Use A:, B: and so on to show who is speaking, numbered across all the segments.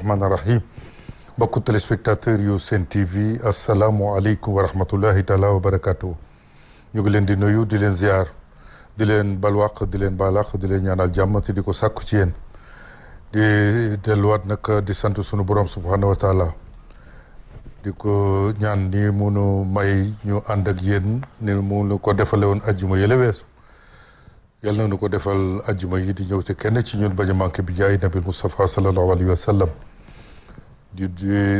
A: rahmaani rahim mbokku téléspectateur yu Sen TV asalaamualeykum wa rahmatullahi taala wa barakaatu. ñu ngi leen di nuyu di leen ziar di leen balwaq di leen baalaq di leen ñaanal jàmm te di ko sàkku ci yéen di delluwaat nag di sant sunu borom subhanahu wa taala di ko ñaan ni munu may ñu ànd ak yéen ni munu ko defale woon ajjuma yële weesu yàlla na nu ko defal ajjuma yi di ñëw te kenn ci ñun bañ a manqué bi jaay nabil Mustafa sallallahu alayhi wa sallam di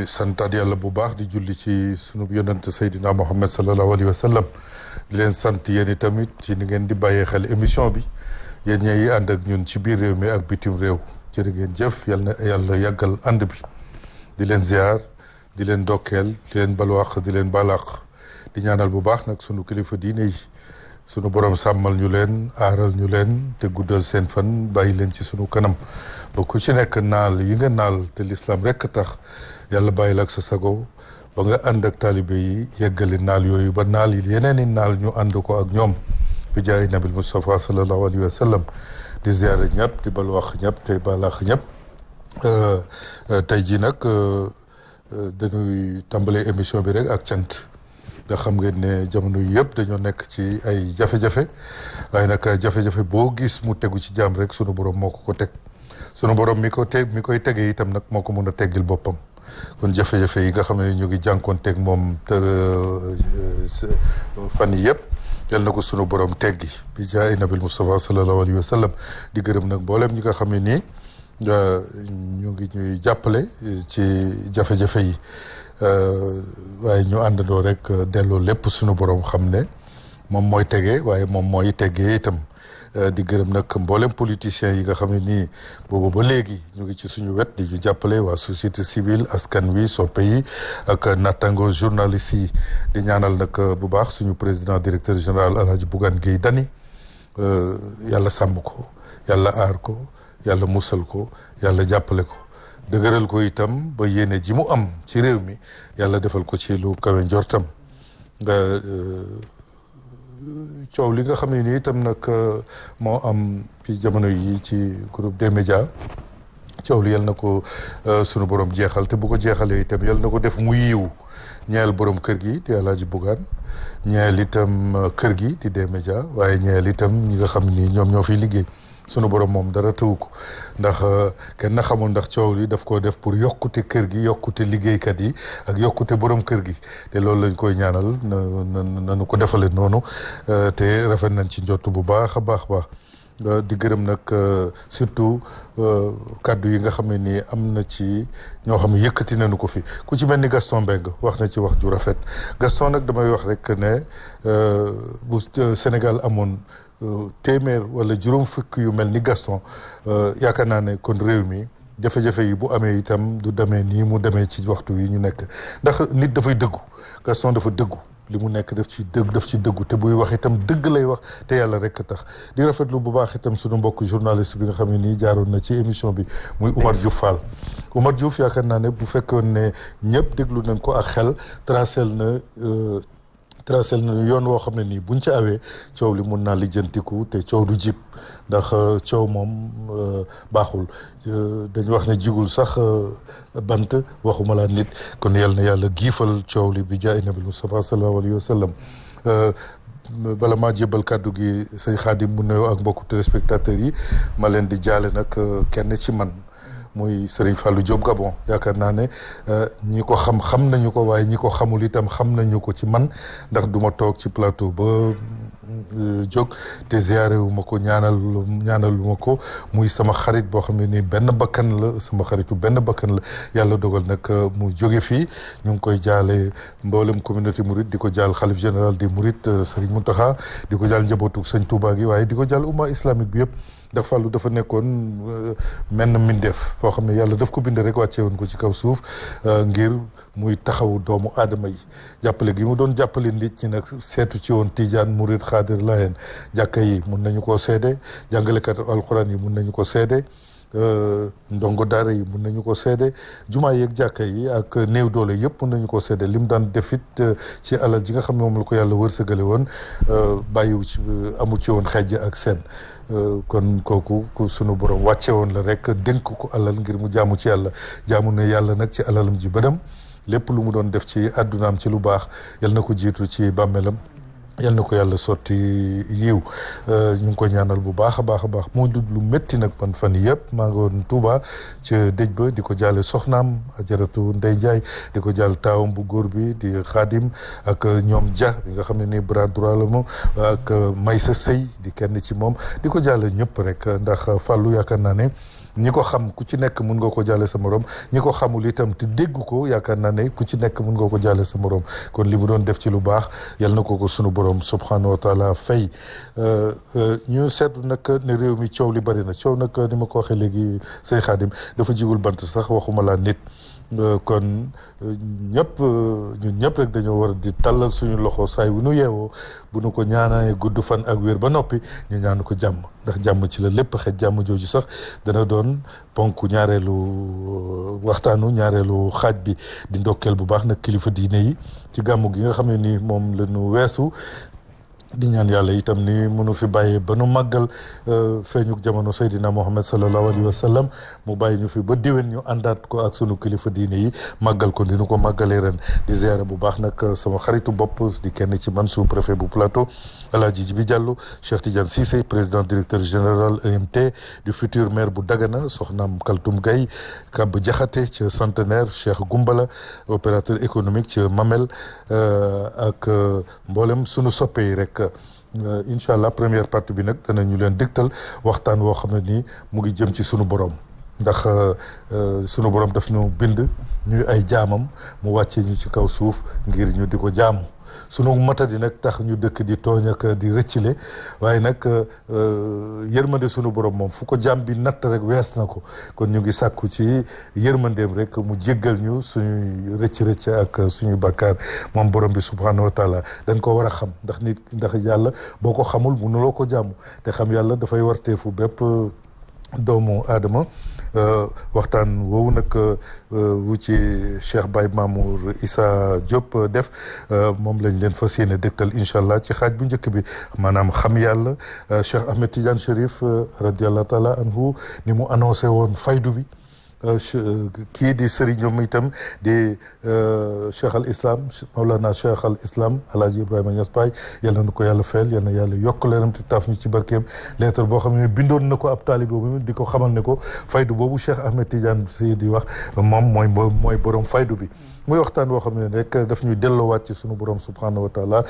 A: santaat yàlla bu baax di julli ci sunu yonent Seydina Muhammad sallallahu alayhi wa sallam di leen sant yéen i tamit ci ni ngeen di bàyyee xel émission bi yéen ñi ànd ak ñun ci biir réew mi ak bitim réew jërë ngeen jëf yal na yàlla yàggal ànd bi di leen ziar di leen dokkeel di leen balwaax di leen balaax di ñaanal bu baax nag sunu kilifa diine yi sunu borom sàmmal ñu leen aaral ñu leen te guddal seen fan bàyyi leen ci sunu kanam ba ku ci nekk naal yi nga naal te lislaam rekk tax yàlla bàyyi la ak sa sago ba nga ànd ak taalibe yi yeggali naal yooyu ba naal yi yeneen i naal ñu ànd ko ak ñoom bi jaay nabil Mustafa sallallahu alayhi wa sallam di ziyaare ñëpp di balwaax ñëpp te balaax ñëpp tey jii nag dañuy tàmbalee émission bi rek ak cant nga xam ngeen ne jamono yëpp dañoo nekk ci ay jafe-jafe waaye nag jafe-jafe boo gis mu tegu ci jaam rek sunu borom moo ko teg sunu borom mi koy tegee itam nag moo ko mun a teggil boppam kon jafe-jafe yi nga xam ne ñu ngi jànkoonteeg moom fan yi yëpp yal na ko sunu borom teggi bi jaay nabil Mustafa sallallahu alayhi wa sallam di gërëm nag mboolem ñi nga xam ne nii ñu ngi ñuy jàppale ci jafe-jafe yi waaye ñu àndandoo rek delloo lépp sunu borom xam ne moom mooy tegee waaye moom mooy teggee itam di gërëm nag mboolem politiciens yi nga xam ne nii boobu ba léegi ñu ngi ci suñu wet di ñu jàppale waa société civile askan wi soppe yi ak nattango journalistes yi di ñaanal nag bu baax suñu président directeur général Alhaji Bougane Gueye Dany yàlla sàmm ko yàlla aar ko yàlla musal ko yàlla jàppale ko dëgëral ko itam ba yéene ji mu am ci réew mi yàlla defal ko ci lu kawe njortam nga coow li nga xam ne ni itam nag moo am ci jamono yi ci groupe des médias coow li yal na ko sunu borom jeexal te bu ko jeexalee itam yal na ko def mu yiiw ñeel borom kër gi di Alaaji Bougane ñeel itam kër gi di des médias waaye ñeel itam ñi nga xam ni ñoom ñoo fiy liggéey sunu borom moom dara tëwu ko ndax kenn xamul ndax coow li daf koo def pour yokkute kër gi yokkute liggéeykat yi ak yokkute borom kër gi te loolu lañ koy ñaanal nanu ko defale noonu te rafet nañ ci njott bu baax a baax di gërëm nag surtout kàddu yi nga xam ne nii am na ci ñoo xam ne yëkkati nañu ko fi ku ci mel ni Gaston Mbengue wax na ci wax ju rafet Gaston nag damay wax rek ne bu Sénégal amoon téeméer wala juróom fukk yu mel ni Gaston yaakaar naa ne kon réew mi jafe-jafe yi bu amee itam du demee nii mu demee ci waxtu wi ñu nekk ndax nit dafay dëggu Gaston dafa dëggu li mu nekk daf ci dëggu te buy wax itam dëgg lay wax te yàlla rek tax di rafetlu bu baax itam sunu mbokk journaliste bi nga xam ne nii jaaroon na ci émission bi muy Oumar Diouf Fall Oumar Diouf yaakaar naa ne bu fekkoon ne ñëpp déglu nañ ko ak xel tracel na yoon woo xam ne nii buñ ci awee coow li mun naa lijjantiku te coow du jib ndax coow moom baaxul dañu wax ne jigul sax bant waxuma laa nit kon yal na yàlla giifal coow li bi jaay nabil Mustafa sallallahu alayhi wa sallam bala maa jébal kàddu gi sëñ Xaadim mu nuyoo ak mbokku téléspectateurs yi ma leen di jaale nag kenn ci man muy Serigne Fallou Diop Gabon yaakaar naa ne ñi ko xam nañu ko waaye ñi ko xamul itam xam nañu ko ci man ndax duma toog ci plateau ba jóg te ziyaare wu ma ko ñaanalu ma ko muy sama xarit boo xam ne nii benn bakkan la sama xaritu benn bakkan la yàlla dogal nag mu jóge fii ñu ngi koy jaale mboolem communauté mouride di ko jaal xalif général des mourides Serigne Mountakha di ko jaal njabootu sëñ Touba gi waaye di ko jaal umma islamique bi yëpp ndax Fallou dafa nekkoon menn mbindeef foo xam ne yàlla daf ko bind rek wàccee woon ko ci kaw suuf ngir muy taxawu doomu aadama yi jàppale gi mu doon jàppale nit ñi nag seetu ci woon Tijaan Murid Xaadir Laayeen jàkka yi mun nañu koo seede jàngalekat alxuraan yi mun nañu ko seede ndongo daara yi mun nañu ko seede jumaa yeeg jàkka yi ak néew doole yëpp mun nañu ko seede lim daan defit ci alal ji nga xam ne moom la ko yàlla wërsëgale woon bàyyiwu ci amu ci woon xejj ak seen kon kooku ku sunu borom wàcce woon la rek dénk ko alal ngir mu jaamu ci yàlla jaamu ne yàlla nag ci alalam ji bëdam lépp lu mu doon def ci àddunaam ci lu baax yal na ko jiitu ci bàmmeelam yal na ko yàlla sotti yiw ñu ngi ko ñaanal bu baax a baax a baax moo dund lu métti nag man fan yëpp maa ngi woon Touba ca dëj ba di ko jaale soxnaam Ajaratu Ndey Njaay di ko jaal taawam bu góor bi di Xaadim ak ñoom Dia bi nga xam ne ni bras droit la moom ak Maysa Sëy di kenn ci moom di ko jaale ñëpp rek ndax fàllu yaakaar naa ne ñi ko xam ku ci nekk mun nga ko jaale sa morom ñi ko xamul itam te dégg ko yaakaar naa ne ku ci nekk mun nga ko jaale sa morom kon li mu doon def ci lu baax yal na ko sunu borom subhanahu wa taala fay ñu seetlu nag ne réew mi coow li bari na coow nag ni ma ko waxee léegi say Xaadim dafa jigul bant sax waxuma laa nit kon ñun ñëpp rek dañoo war di tàllal suñu loxo saay bu nu yeewoo bu nu ko ñaanee gudd fan ak wér ba noppi ñu ñaan ko jàmm ndax jàmm ci la lépp xej jàmm jooju sax dana doon ponk ñaareelu waxtaanu ñaareelu xaaj bi di ndokkeel bu baax nag kilifa diine yi ci gàmmu gi nga xam ne ni moom la ñu weesu di ñaan yàlla itam ni mënu fi bàyyee ba nu màggal feeñuk jamono Seydina Muhammad sallallahu alayhi wa sallam mu bàyyi ñu fi ba diwen ñu àndaat ko ak sunu kilifa diine yi màggal ko ni nu ko màggalee ren di ziara bu baax nag sama xaritu bopp di kenn ci man sous préfet bu plateau Alaaji Jibi Diallo Cheikh Tidiane Cissé président directeur général EMT du futur maire bu Dagana soxnaam Kaltum Gaye Kab Jaxate ca Centenaire Cheikh Gumbala opérateur économique ca Mamel ak mboolem sunu soppe yi rek incha allah première partie bi nag danañu leen dégtal waxtaan woo xam ne nii mu ngi jëm ci sunu borom ndax sunu borom daf ñu bind ñuy ay jaamam mu wàccee ñu ci kaw suuf ngir ñu di ko jaamu sunu matadi nag tax ñu dëkk di tooñ ak di rëccile waaye nag yërmande sunu borom moom fu ko jaam bi natt rek wees na ko kon ñu ngi sàkku ci yërmandeem rek mu jéggal ñu suñuy rëcc-rëcc ak suñuy bàkkaar moom borom bi subhanahu wa taala dañ ko war a xam ndax yàlla boo ko xamul mënuloo ko jaamu te xam yàlla dafay warteefu bépp doomu aadama waxtaan woowu nag wu ci Cheikh Baye Mamour Issa Diop def moom lañ leen fas yéene dégtal incha allah ci xaaj bu njëkk bi maanaam xam yàlla Cheikh Ahmed Tidiane Chérif radiallahu taala anhu ni mu annoncé woon faydu bi kii di sëriñam itam di Cheikh al Islam Mawlana Cheikh al Islam Alaaji Ibrahima Niass Baye yal na nu ko yàlla fayal yal na yàlla yokk leeram te taaf ñu ci barkeem lettre boo xam ne bindoon na ko ab taalibe boobu di ko xamal ne ko faydu boobu Cheikh Ahmed Tidiane Sy di wax moom mooy borom faydu bi muy waxtaan boo xam ne rek daf ñuy delloowaat ci sunu borom subhanahu wa taala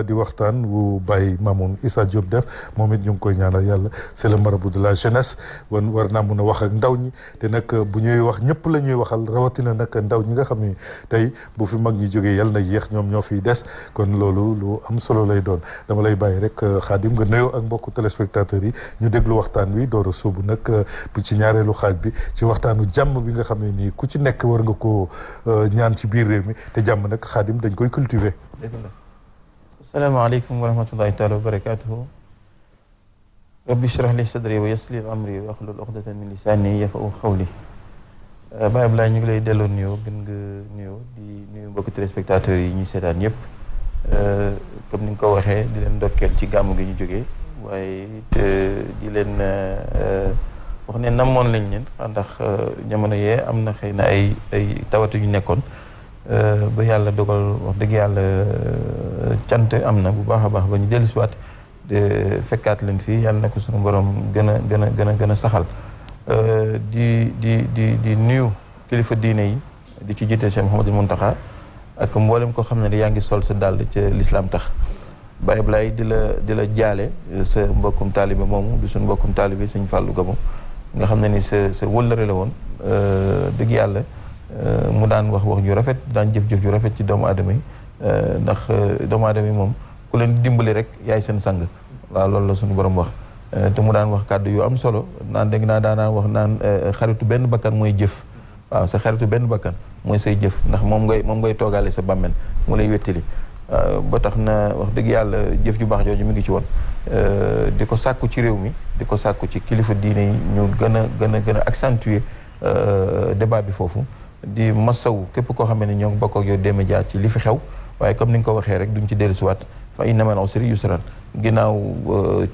A: di waxtaan wu Baye Mamoun Issa Diop def moom it ñu ngi koy ñaanal yàlla c'est le marabout de la jeunesse war naa mun a wax ak ndaw ñi te nag bu ñuy wax ñëpp la ñuy waxal rawatina nag ndaw ñi nga xam ni tey bu fi mag ñi jógee yàlla na yéex ñoom ñoo fiy des kon loolu lu am solo lay doon dama lay bàyyi rek Xaadim nga nuyoo ak mbokku téléspectateurs yi ñu déglu waxtaan wi door a sóobu nag bu ci ñaareelu xaaj bi ci waxtaanu jàmm bi nga xam ne nii ku ci nekk war nga ko ñaan ci biir réew mi te jàmm nag Xaadim dañ koy cultiver.
B: dëgg la asalaamaaleykum wa rahmatullahi taala wa barakaatuhu rabbi shrah li sadri wa yassir li amri wa ahlul uqdatan min lisani yafqahu qawli Baye Abdoulaye ñu ngi lay delloo nuyoo gën nga nuyoo di nuyu mbokki téléspectateurs yi ñuy seetaan yëpp comme ni nga ko waxee di leen ndokkeel ci gàmm gi ñu jógee waaye di leen wax ne namoon lañ leen ndax jamono yee am na xëy na ay tawatu yu nekkoon ba yàlla dogal wax dëgg yàlla cant am na bu baax a baax ba ñu dellu siwaat de fekkaat leen fii yàlla na ko suñu borom gën a saxal di nuyu kilifa diine yi di ci jiite Cheikh Mouhamadul Mountakha ak mboolem ko xam ne yaa ngi sol sa dàll ca lislaam tax Baye Ablaye di la jaale sa mbokkum taalibe moomu di suñu mbokkum taalibe Sëñ Fallou Gabo nga xam ne ni sa wëllëre la woon dëgg yàlla mu daan wax ju rafet daan jëf ju rafet ci doomu aadama yi ndax doomu aadama yi moom ku leen dimbali rek yaay seen sang waaw loolu la suñu borom wax te mu daan wax kàddu yu am solo naan dégg naa daanaan wax naan xaritu benn bakkan mooy jëf waaw sa xaritu benn bakkan mooy say jëf ndax moom ngay toogaale sa bàmmeel mu lay wettali ba tax na wax dëgg yàlla jëf ju baax jooju mi ngi ci woon di ko sàkku ci réew mi di ko sàkku ci kilifa diine yi ñu gën a accentuer débat bi foofu di masawu képp koo xam ne ñoo ngi bokk ak yow D-Média ci li fi xew waaye comme ni nga ko waxee rek duñ ci dellusiwaat fa inna ma'al usri yusran ginnaaw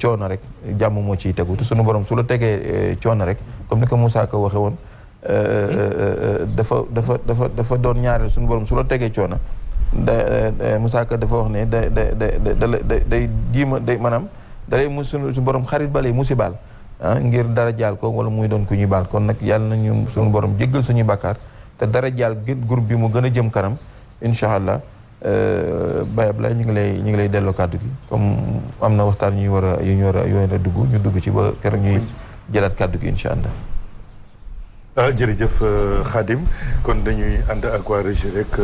B: coono rek jàmm moo ciy tegu te sunu borom su la tegee coono rek comme ni ko Moussa ko waxee woon dafa doon ñaareel sunu borom su la tegee coono Moussa Ka dafa wax ne day jiima day maanaam dalay mu su borom xarit balay musibaal ngir dara jaal ko wala muy doon ku ñuy baal kon nag yàlla nañu suñu borom jéggal suñuy bàkkaar te dara jaal groupe bi mu gën a jëm kanam incha allah Baye Ablaye ñu ngi lay delloo kàddu gi comme am na waxtaan yu ñu war a dugg ñu dugg ci ba keroog ñuy jëlaat kàddu gi incha allah.
A: jërëjëf Khadim kon dañuy ànd ak waa régie rek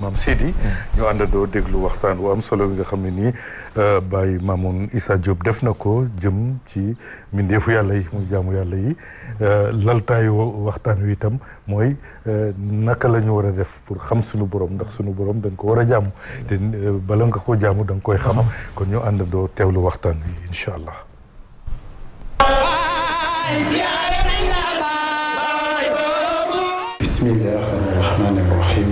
A: Mame Sidi ñu àndandoo déglu waxtaan wu am solo bi nga xam ne nii Baye Mamoun Issa Diop def na ko jëm ci mbindeefu yàlla yi muy jaamu yàlla yi laltaayu waxtaan wi itam mooy naka la ñu war a def pour xam sunu borom ndax sunu borom dañ ko war a jaamu te bala nga ko jaamu da nga koy xam kon ñu àndandoo teewlu waxtaan wi incha allah.
C: bismillahi rahmani rahim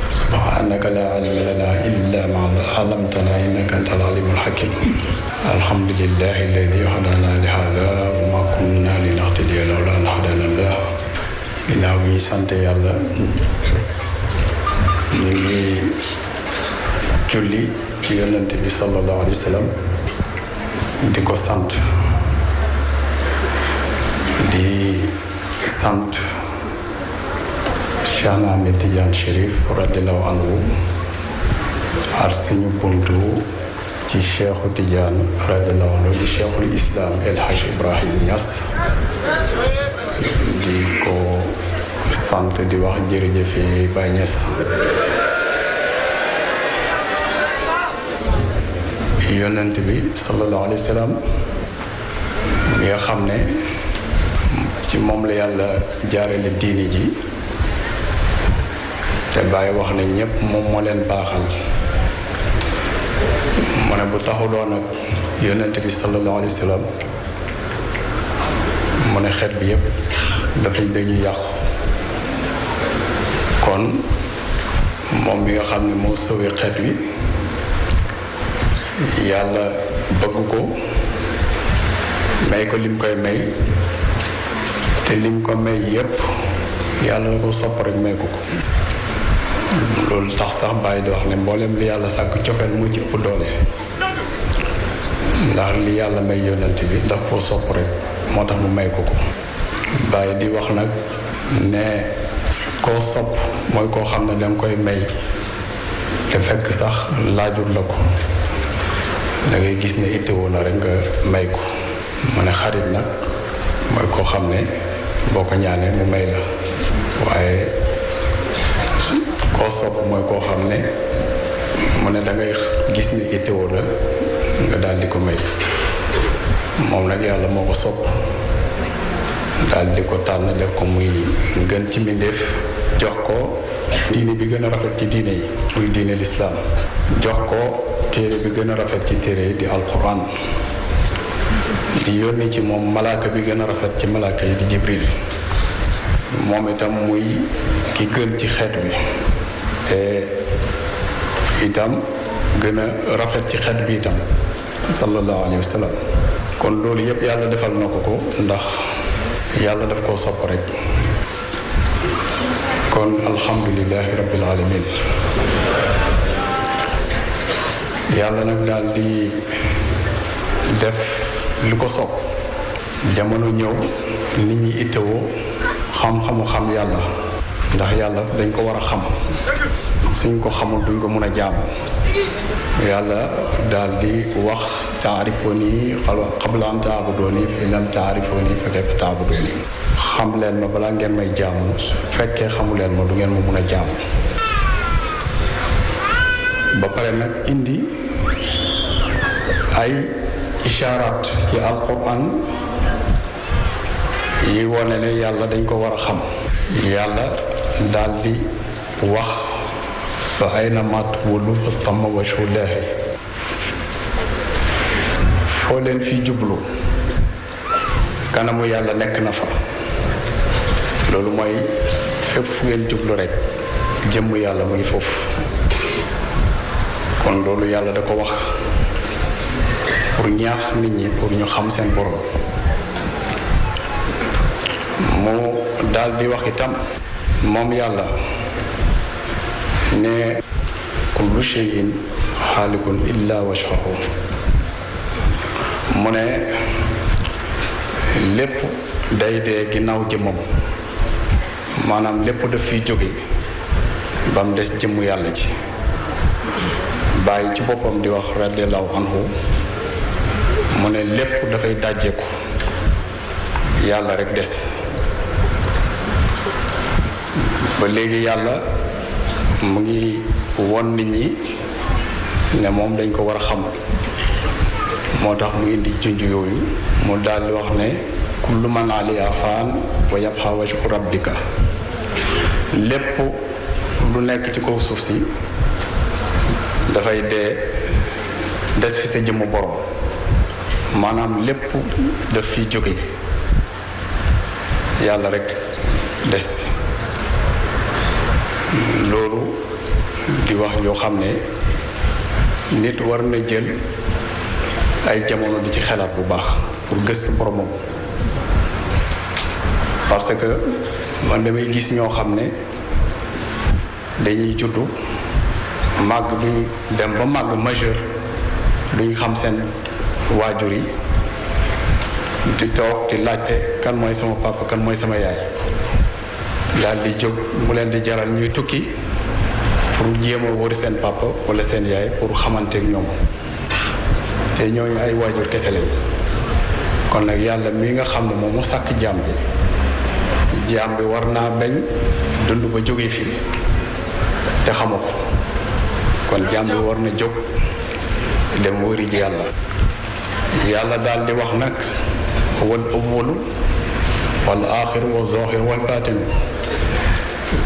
C: subhanaka la ilma lana illa ma allamtana innaka antal alimul hakim alhamdulillahi alladi hadana li hada wa ma kunna linahtadiya lawla an hadana Allah ginnaaw bi ñu sant yàlla ñu ngi julli ci yonent bi sallallahu alayhi wa sallam di ko sant di sant Cheikh Ahmed Tidiane Chérif radiyallahu anhu ar suñu buntu ci Cheikhu Tidiane radiyallahu anhu di Cheikhul Islam El Hadj Ibrahim Niass di ko sant di wax jërëjëfe Baye Niass yonent bi sallallahu alayhi wa sallam mi nga xam ne ci moom la yàlla jaarale diini ji te Baye wax ne ñépp moom moo leen baaxal mu ne bu taxuloon ak yonent bi sallallahu alayhi wa sallam mu ne xeet bi yépp dafay dañuy yàqu kon moom bi nga xam ne moo sauvé xeet wi yàlla bëgg ko may ko lim koy may te lim ko may yépp yàlla la ko sopp rek may ko loolu tax sax Baye di wax ne mboolem li yàlla sàkk cofeel mu ci ëpp doole ndax li yàlla may yonent bi ndax koo sopp rek moo tax mu may ko Baye di wax nag ne koo sopp mooy koo xam ne danga koy may te fekk sax laajul la ko da ngay gis ne ittewoo na rek nga may ko mu ne xarit nag mooy koo xam ne boo ko ñaanee mu may la waaye koo sopp mooy koo xam ne mu ne dangay gis ni ittewoo la nga daal di ko may moom nag yàlla moo ko sopp daal di ko tànn def ko muy gën ci mbindeef jox ko diine bi gën a rafet ci diine yi muy diine lislaam jox ko téere bi gën a rafet ci téere yi di alquran di yónni ci moom malaaka bi gën a rafet ci malaaka yi di jibril moom itam muy ki gën ci xeet bi te itam gën a rafet ci xeet bi itam sallallahu alayhi wa sallam kon loolu yépp yàlla defal na ko ndax yàlla daf koo sopp rek kon alhamdulillahi rabbil alamin yàlla nag daal di def li ko sopp jamono ñëw nit ñi ittewoo xam-xamu xam yàlla ndax yàlla dañ ko war a xam suñ ko xamul duñ ko mën a jaamu yàlla daal di wax taarifooni qabla an taabudooni fa in lam taarifooni fa kayfa taabudooni xam leen ma balaa ngeen may jaamu fekkee xamu leen ma du ngeen ma mën a jaamu ba pare nag indi ay ishaaraat ci alquran yi wone ne yàlla dañ ko war a xam yàlla daal di wax fa aynama tuwallu fa thamma wajhullaahi foo leen fi jublu kanamu yàlla nekk na fa. loolu mooy fépp fu ngeen jublu rek jëmm yàlla mu ngi foofu. kon loolu yàlla da ko wax pour ñaax nit ñi pour ñu xam seen borom. mu daal di wax itam moom yàlla ne kullu shay'in xaalikun illa wajhahu. mu ne lépp day dee ginnaaw jëmmam, maanaam lépp daf fiy jóge ba mu des jëmmu yàlla ci. bàyyi ci boppam di wax radiallahu anhu mu ne lépp dafay dàjjeeku yàlla rek des. ba léegi yàlla mu ngi won nit ñi ne moom dañ ko war a xam, moo tax mu indi junj yooyu mu daal di wax ne kullu man alayha faan wa yabqa wajhu rabbika. lépp lu nekk ci kaw suuf si dafay des fi sa jëmmu borom, maanaam lépp daf fi jóge yàlla rek des fi. loolu di wax yoo xam ne nit war na jël ay jamono di ci xalaat bu baax pour gëstu boromam. parce que man damay gis ñoo xam ne dañuy juddu màgg, duñ dem ba màgg majeur, duñ xam seen waajur yi, di toog di laajte kan mooy sama papa kan mooy sama yaay. daal di jóg mu leen di jaral ñuy tukki pour jéem a wër seen papa wala seen yaay pour xamante ak ñoom, te ñooñu ay waajur kese lañ. kon nag yàlla mi nga xam ne moom mu sàkk jaam bi war naa bañ dund ba jóge fii te xamu ko. kon jaam bi war na jóg dem wëri ji yàlla. yàlla daal di wax nag wal awwalu wal aaxiru wa zaahiru wal baatinu.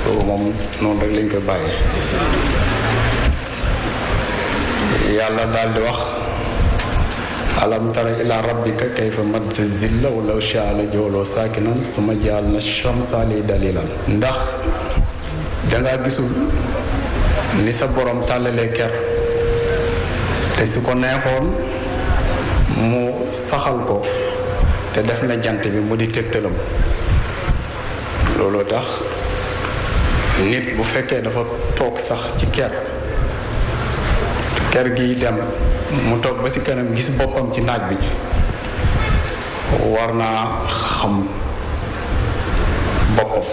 C: loolu moom noonu rek lañ koy bàyyee. yàlla daal di wax alam tara ila rabbika kayfa madda zilla walaw shaa la jooloo saakinan summa jaalna shamsa li dalilan. ndax dangaa gisul ni sa borom tàllalee ker, te su ko neexoon mu saxal ko te def na jant bi mu di tegtalam. looloo tax nit bu fekkee dafa toog sax ci ker gi dem mu toog ba ci kanam gis boppam ci naaj bi, war naa xam boppam.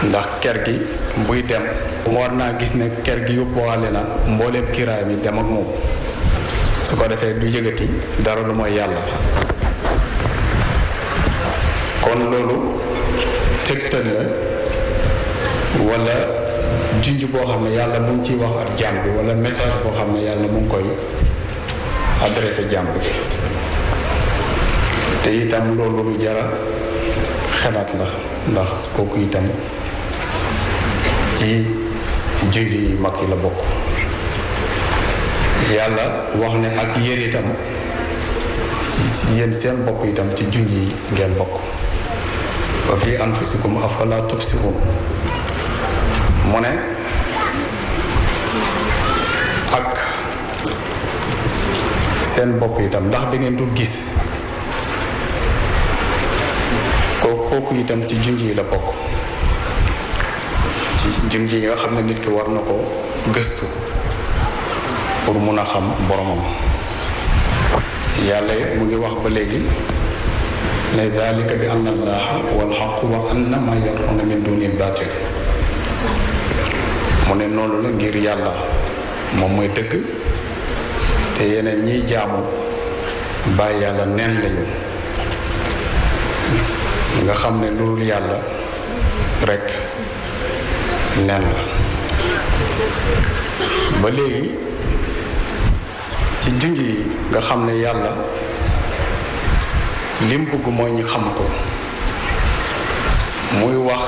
C: ndax ker gi buy dem war naa gis ne ker gi yóbbuwaale na mbooleem kiraay mi dem ak moom, su ko defee du yëgati dara lu mooy yàlla. kon loolu tegtal la wala junj boo xam ne yàlla mu ngi ciy wax ak jaam bi, wala message boo xam ne yàlla mu ngi koy adressé jaam bi. te itam loolu lu jara xelaat la, ndax kooku itam ci junj yi mag yi la bokk. yàlla wax ne ak yéen itam yéen seen bopp itam ci junj yi ngeen bokk. wa fi anfusikum afala tubsirun. mu ne ak seen bopp itam ndax da ngeen dul gis. kooku itam ci junj yi la bokk, ci junj yi nga xam ne nit ki war na ko gëstu pour mun a xam boromam. yàlla mu ngi wax ba léegi ne dalika bi anna allaha wal haqq wa anna ma yad'una min dunil batil. mu ne noonu la ngir yàlla moom mooy dëgg, te yeneen ñiy jaamu bàyyi yàlla neen lañu. nga xam ne lu dul yàlla rekk nen la. ba léegi ci junj yi nga xam ne yàlla lim bëgg mooy ñu xam ko, muy wax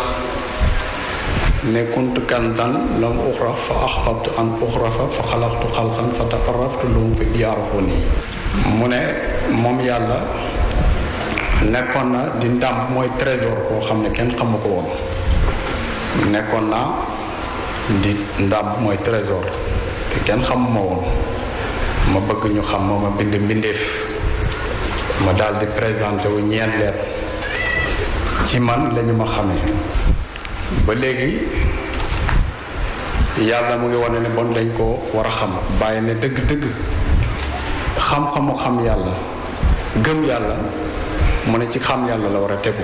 C: ne kuntu kanzan lam uxraf fa axbabtu an uxrafa fa xalaqtu xalqan fa taaraftu lahum fi yaarafuni mu ne moom yàlla nekkoon na di ndàmp mooy trésor boo xam ne kenn xamu ko woon nekkoon naa di ndàmp mooy trésor te kenn xamuma woon ma bëgg ñu xam ma bind mbindeef ma daal di présenté wu ñeen leen ci man lañu ma xamee ba léegi yàlla mu ngi wane ne bon dañ ko war a xam bàyyi ne dëgg-dëgg xam-xamu xam yàlla gëm yàlla mu ne ci xam yàlla la war a tegu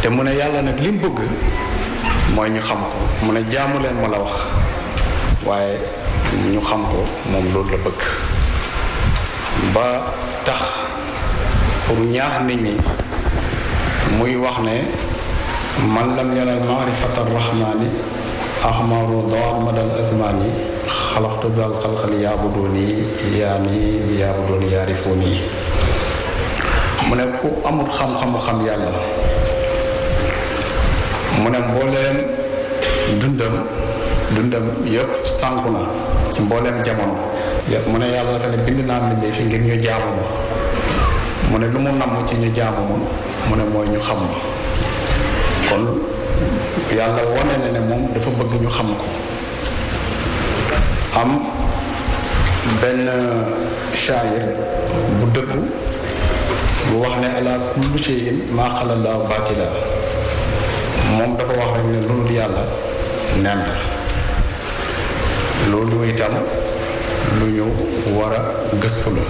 C: te mu ne yàlla nag li mu bëgg mooy ñu xam ko mu ne jaamu leen ma la wax waaye ñu xam ko moom loolu la bëgg ba tax pour ñaax nit ñi muy wax ne man lam yanal maarifata rahmaani ahmaru dawal madal asmaani xalaxtu dal xalxali yaabuduni yaabuduni yaarifuni mu ne ku amul xam-xamu xam yàlla mu ne mbooleem dundam yëpp sànku na ci mbooleem jamono mu ne yàlla dafa ne bind naa mbindee fi ngir ñu jaamu ma mu ne lu mu namm ci ñu jaamu ma mu ne mooy ñu xam ma kon yàlla wane na ne moom dafa bëgg ñu xam ko am benn shaayir bu dëggu bu wax ne ala kullu shay'in maa xala Allaahu baatila moom dafa wax rek ne loolu yàlla nen la loolu itam lu ñu war a gëstu la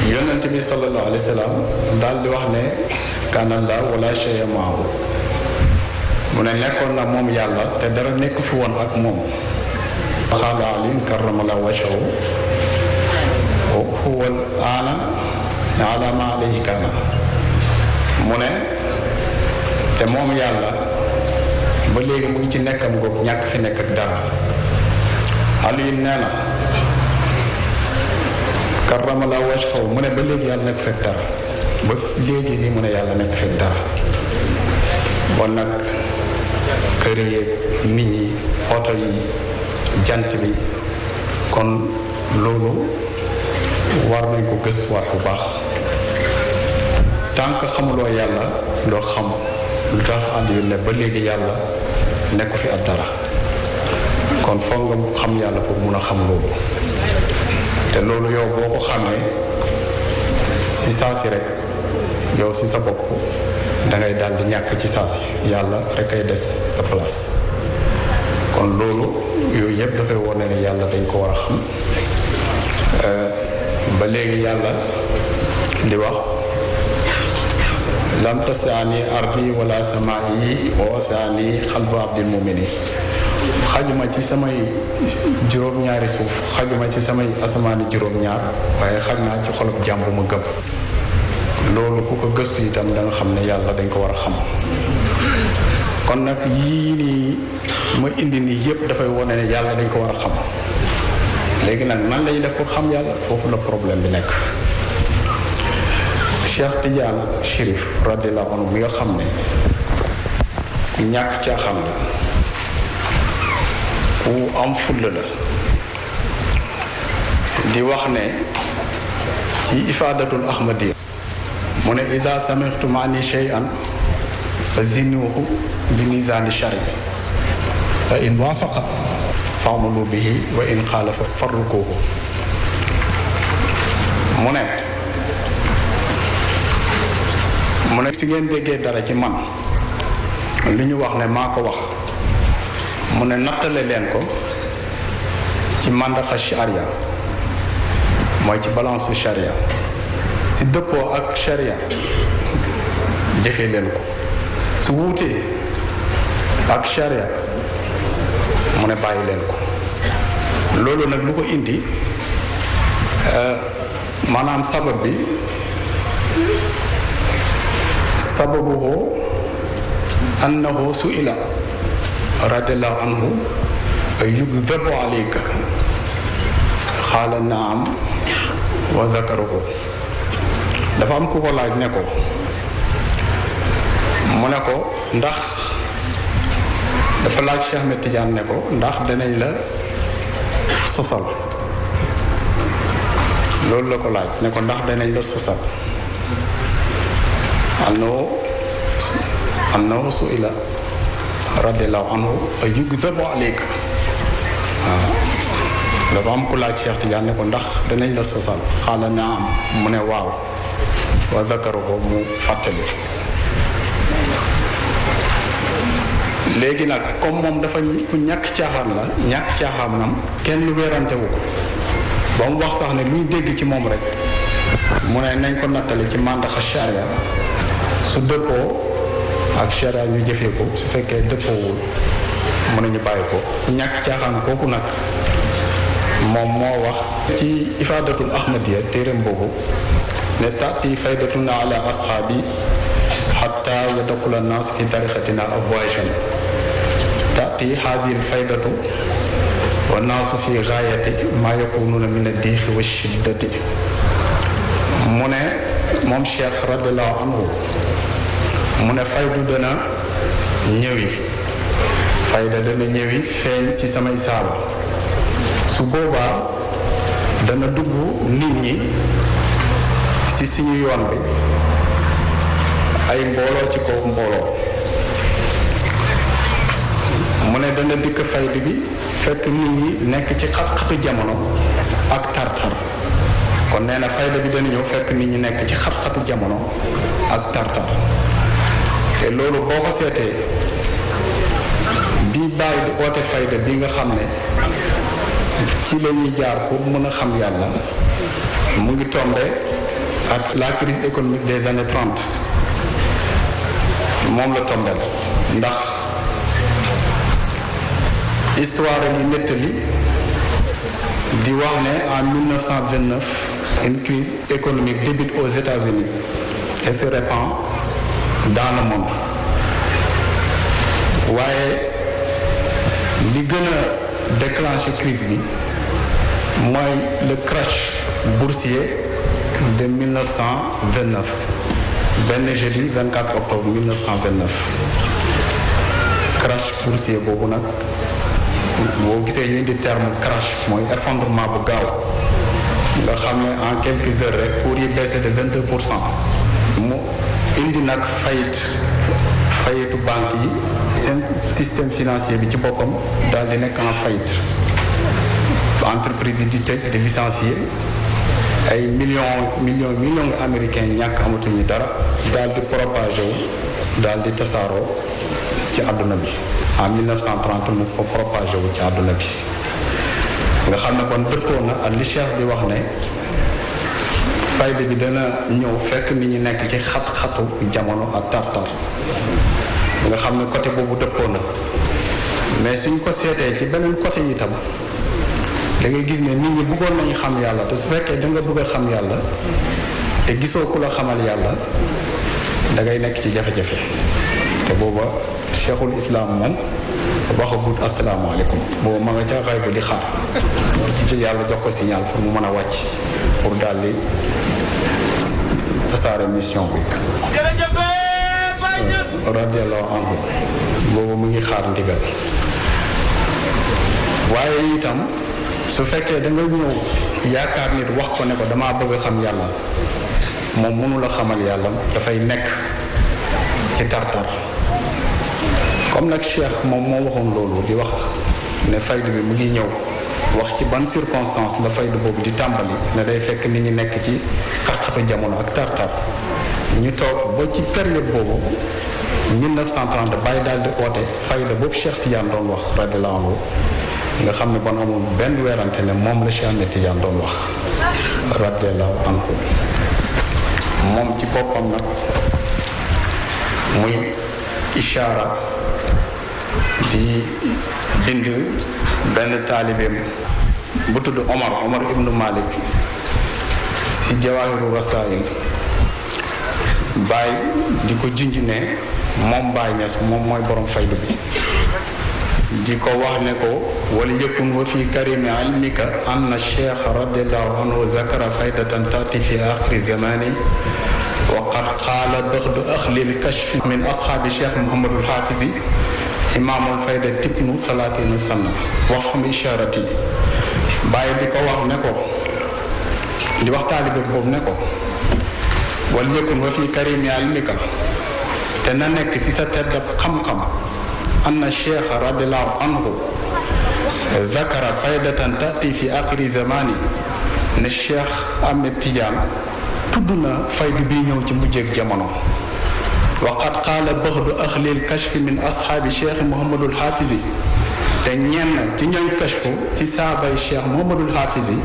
C: yonent bi sallallahu alayhi wa sallam daal di wax ne kaana Allaahu wala shay'a ma'ahu mu ne nekkoon na moom yàlla te dara nekk fi woon ak moom xaala Ali karramallahu wajhahu huwa al-aana ala ma alayhi kaana mu ne te moom yàlla ba léegi mu ngi ci nekkam googu ñàkk fi nekk ak dara Ali nee na karramallahu wajhahu mu ne ba léegi yàlla nekk fekk dara ba léegi nii mu ne yàlla nekk fekk dara bon nag kër yeeg nit ñi oto yi jant bi kon loolu war nañ ko gëstuwaat bu baax tant que xamuloo yàlla doo xam lu tax Aliou ne ba léegi yàlla nekk fi ak dara kon foog nga xam yàlla pour mun a xam loolu te loolu yow boo ko xamee si saa si rek yow si sa bopp dangay daal di ñàkk ci saa si yàlla rek ay des sa place kon loolu yooyu yëpp dafay wone ne yàlla dañ ko war a xam ba léegi yàlla di wax lam tasaani ardi wala samaa'i wa wasaani xalbu abdil mumini xajuma ci samay juróom-ñaari suuf xajuma ci samay asamaani juróom-ñaar waaye xaj naa ci xolub jàmm bu ma gëm loolu ku ko gëstu itam da nga xam ne yàlla dañ ko war a xam kon nag yii nii ma indi nii yépp dafay wone ne yàlla dañ ko war a xam léegi nag nan lañuy def pour xam yàlla foofu la problème bi nekk Cheikh Tidiane Chérif radiyallahu anhu mi nga xam ne ku ñàkk caaxaan la ku am fulla la di wax ne ci ifaadatul ahmadi mu ne iza samixtum ani shay'an fa zinuhu bi mizaani shari fa in waafaqa fa'malu bihi wa in xaalafa farrukuhu mu ne ci ngeen déggee dara ci man li ñu wax ne maa ko wax mu ne nattale leen ko ci màndaxa sharia mooy ci balance sharia si dëppoo ak sharia jëfee leen ko su wuutee ak sharia mu ne bàyyi leen ko loolu nag lu ko indi maanaam sabab bi sababuhu annahu su'ila radiyallahu anhu yukdabu alayka xaala naam wa zakarahu dafa am ku ko laaj ne ko mu mu ne ko ndax dafa laaj Cheikh Ahmed Tidiane ne ko ndax danañ la sosal loolu la ko laaj ne ko ndax danañ la sosal annahu su'ila radiyallahu anhu yukzabu alayka waaw dafa am ku laaj Cheikh Tidiane ne ko ndax danañ la sosal xaala naam mu ne waaw wa zakaru ko mu fàttali léegi nag comme moom dafa ku ñàkk caaxaan la ñàkk caaxaanam kenn weerante wu ko ba mu wax sax ne luy dégg ci moom rek mu ne nañ ko nattali ci màndaxa charia su dëppoo ak charia ñu jëfee ko su fekkee dëppoowul mën nañu bàyyi ko ñàkk caaxaan kooku nag moom moo wax ci ifaadatul ahmadiya téeréem boobu ne taati faydatuna ala ashaabi xatta yadxula annaas fi tariqatina afwaajan taati haazihil faydatu wa naasu fi gaayati maa yakunuuna min addiixi wa shiddati mu ne moom Cheikh radiallahu anhu mu ne faydu dana ñëwi fayda dana ñëwi feeñ ci samay saaba su boobaa dana dugg nit ñi ci suñu yoon bi ay mbooloo ci kaw mbooloo mu ne dana dikk faydu bi fekk nit ñi nekk ci xat-xatu jamono ak tartar kon nee na fayda bi dana ñëw fekk nit ñi nekk ci xat-xatu jamono ak tartar te loolu boo ko seetee bii bàyyi di oote fayda bi nga xam ne ci la ñuy jaar pour mën a xam yàlla mu ngi tombé ak la crise économique des années 30 moom la tombel ndax histoire yi nettali di wax ne en 1929 une crise économique débute aux États-Unis et se répand dans le monde waaye li gën a déclenché crise bi mooy le crash boursier de 1929 benn jeudi 24 octobre 1929 crash boursier boobu nag boo gisee ñu indi terme crash mooy effondrement bu gaaw nga xam ne en quelques heures rek cours yi baissé de 22% mu indi nag fayitu banque yi seen système financier bi ci boppam daal di nekk en faillite entreprise yi di tëj di licencier ay millions américains ñàkk amatuñu dara daal di propagé wu daal di tasaaroo ci àdduna bi en 1930 mu ko propagé wu ci àdduna bi nga xam ne kon dëppoo na ak li Cheikh bi wax ne fayda bi dana ñëw fekk nit ñi nekk ci xat-xatu jamono ak tartar nga xam ne côté boobu dëppoo na mais suñ ko seetee ci beneen côté itam da ngay gis ne nit ñi bëggoon nañu xam yàlla te su fekkee da nga bëgg a xam yàlla te gisoo ku la xamal yàlla da ngay nekk ci jafe-jafe te booba cheikhul islam moom waxagut asalaamaaleykum booba ma nga ca xay bu di xaar ci yàlla jox ko signal pour mu mën a wàcc pour daal di tasaare mission bi radiallahu anhu boobu mu ngi xaar ndigal waaye itam su fekkee da nga ñëw yaakaar nit wax ko ne ko damaa bëgg a xam yàlla moom mënu la xamal yàlla dafay nekk ci tartar comme nag Cheikh moom moo waxoon loolu di wax ne faydu bi mu ngi ñëw wax ci ban circonstance la faydu boobu di tàmbali ne day fekk nit ñi nekk ci xat-xatu jamono ak tartar ñu toog ba ci période boobu 1930 bàyyi daal di oote fayda boobu Cheikh Tidiane doon wax radiyallahu anhu nga xam ne bon amul benn weerante ne moom la Cheikh Ahmed Tidiane doon wax radiyallahu anhu moom ci boppam nag muy ishaara di bind benn taalibeem bu tudd Omar ibnu Malik si Jawaahiru Rasaa'il Baay di ko junj ne moom Baay Ñas moom mooy borom faydu bi di ko wax ne ko wala yëkkun wa fi karimi ilmika anna cheikh radiallahu anhu zakara faydatan taati fi axiri zamani wa qad qaala baxdu ahlil kashfi min ashaabi cheikh Mouhamadul Hafizi imaamul fayda tibnu salaatina sanna wax xam isharati bàyyi di ko wax ne ko di wax taalibe boobu ne ko wal yakun wa fi karimi almika te na nekk ci sa teddab xam-xam anna cheikh radiallahu anhu zakara faydatan tati fi axiri zamani ne cheikh Ahmed Tidiane tudd na faydu bi ñëw ci mujjeeg jamono waqad qaala baxdu ahlil kashfi min ashaabi cheikh Mouhamadul Hafizi te ñenn ci ñooñ kashfu ci saabay cheikh Mouhamadul Hafizi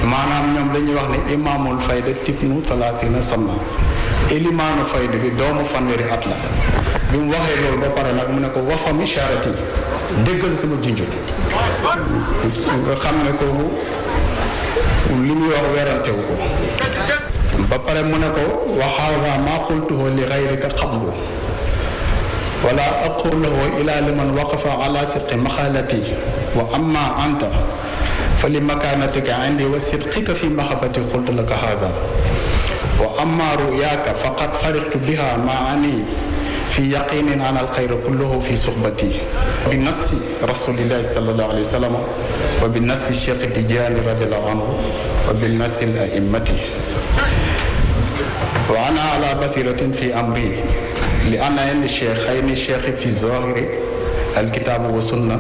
C: maanaam ñoom dañuy wax ne imaamul fayda tibnu talaatina sanna ilimaanu fayda bi doomu fanweeri at la bi mu waxee loolu ba pare nag mu ne ko wafam isharati déggal sama junju nga xam ne ko li muy wax werantewu ko ba pare mu ne ko wa haadha ma qultuhu li gayrika qablu wala aqul lahu ila liman waqafa ala sidqi maqalati wa amma anta fa li makanatika indi wa sidqika fi mahabbati qultu laka haadha wa amma ruyaaka faqad fariqtu biha ma ani fi yaqinin ana alxayra kulluhu fi suhbati bi nassi rasulillahi sallallahu alayhi wa sallam wa bi nassi cheikh Tidiane radiallahu anhu wa bi nassi al a'immati wa ana ala basiratin fi amri li anna indi cheikhayni cheikh fi zahiri alkitabu wa sunna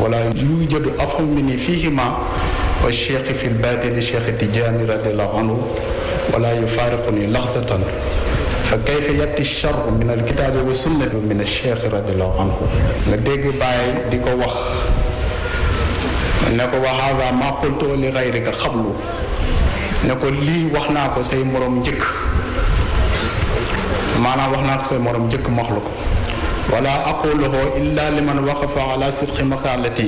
C: wala yujadu afham minni fihima wa cheikh fi lbatini cheikh Tidiane radiallahu anhu wala yufariquni laxsatan fa kayfa yatti charru min alkitaabi wa sunnati min alcheikh radiallahu anhu nga dégg bàyyi di ko wax ne ko wa haada ma qultu li gayrika xablu ne ko lii wax naa ko say morom njëkk maanaam wax naa ko say morom njëkk ma wax la ko wala aquluhu illa liman waqafa ala sidqi maqalati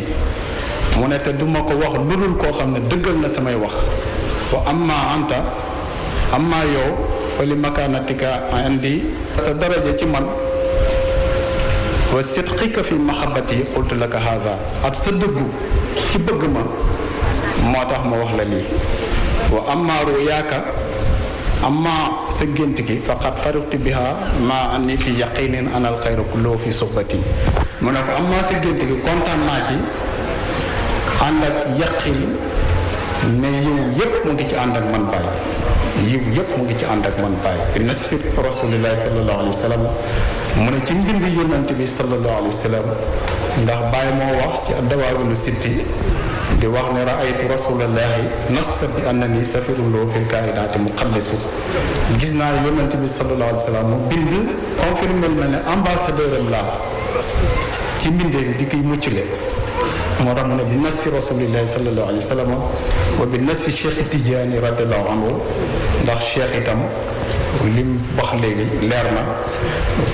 C: mu ne te duma ko wax lu dul koo xam ne dëggal na samay wax wa amma yow wali makanatika indi sa daraja ci man wa sidqika fi mahabbati qultu laka haada ak sa dëggu ci bëgg ma moo tax ma wax la lii wa amma ruyaaka amma sa gént gi faqad fariqtu biha ma anni fi yaqinin ana al xayra kulluhu fi suhbati mu ne ko amma sa gént gi kontaan naa ci ànd ak yaqin ne yiw yépp mu ngi ci ànd ak man bàyyi yiw yépp mu ngi ci ànd ak man bàyyi bi nasir rasulillahi sallallahu alayhi wa sallam mu ne ci mbind yonent bi sallallahu alayhi wa sallam ndax bàyyi moo wax ci dawaawinu sitti di wax ne raaytu rasulallahi nassa bi annani safirun loo fil kainaati muqaddisu gis naa yonent bi sallallahu alayhi wa sallam mu bind confirmé na ne ambassadeur am laa ci mbindee bi di koy muccule moo tax mu ne bi nassi rasulillahi sallallahu alayhi wa sallam wa bi nassi cheikh Tidiane radiallahu anhu ndax cheikh itam lim wax léegi leer na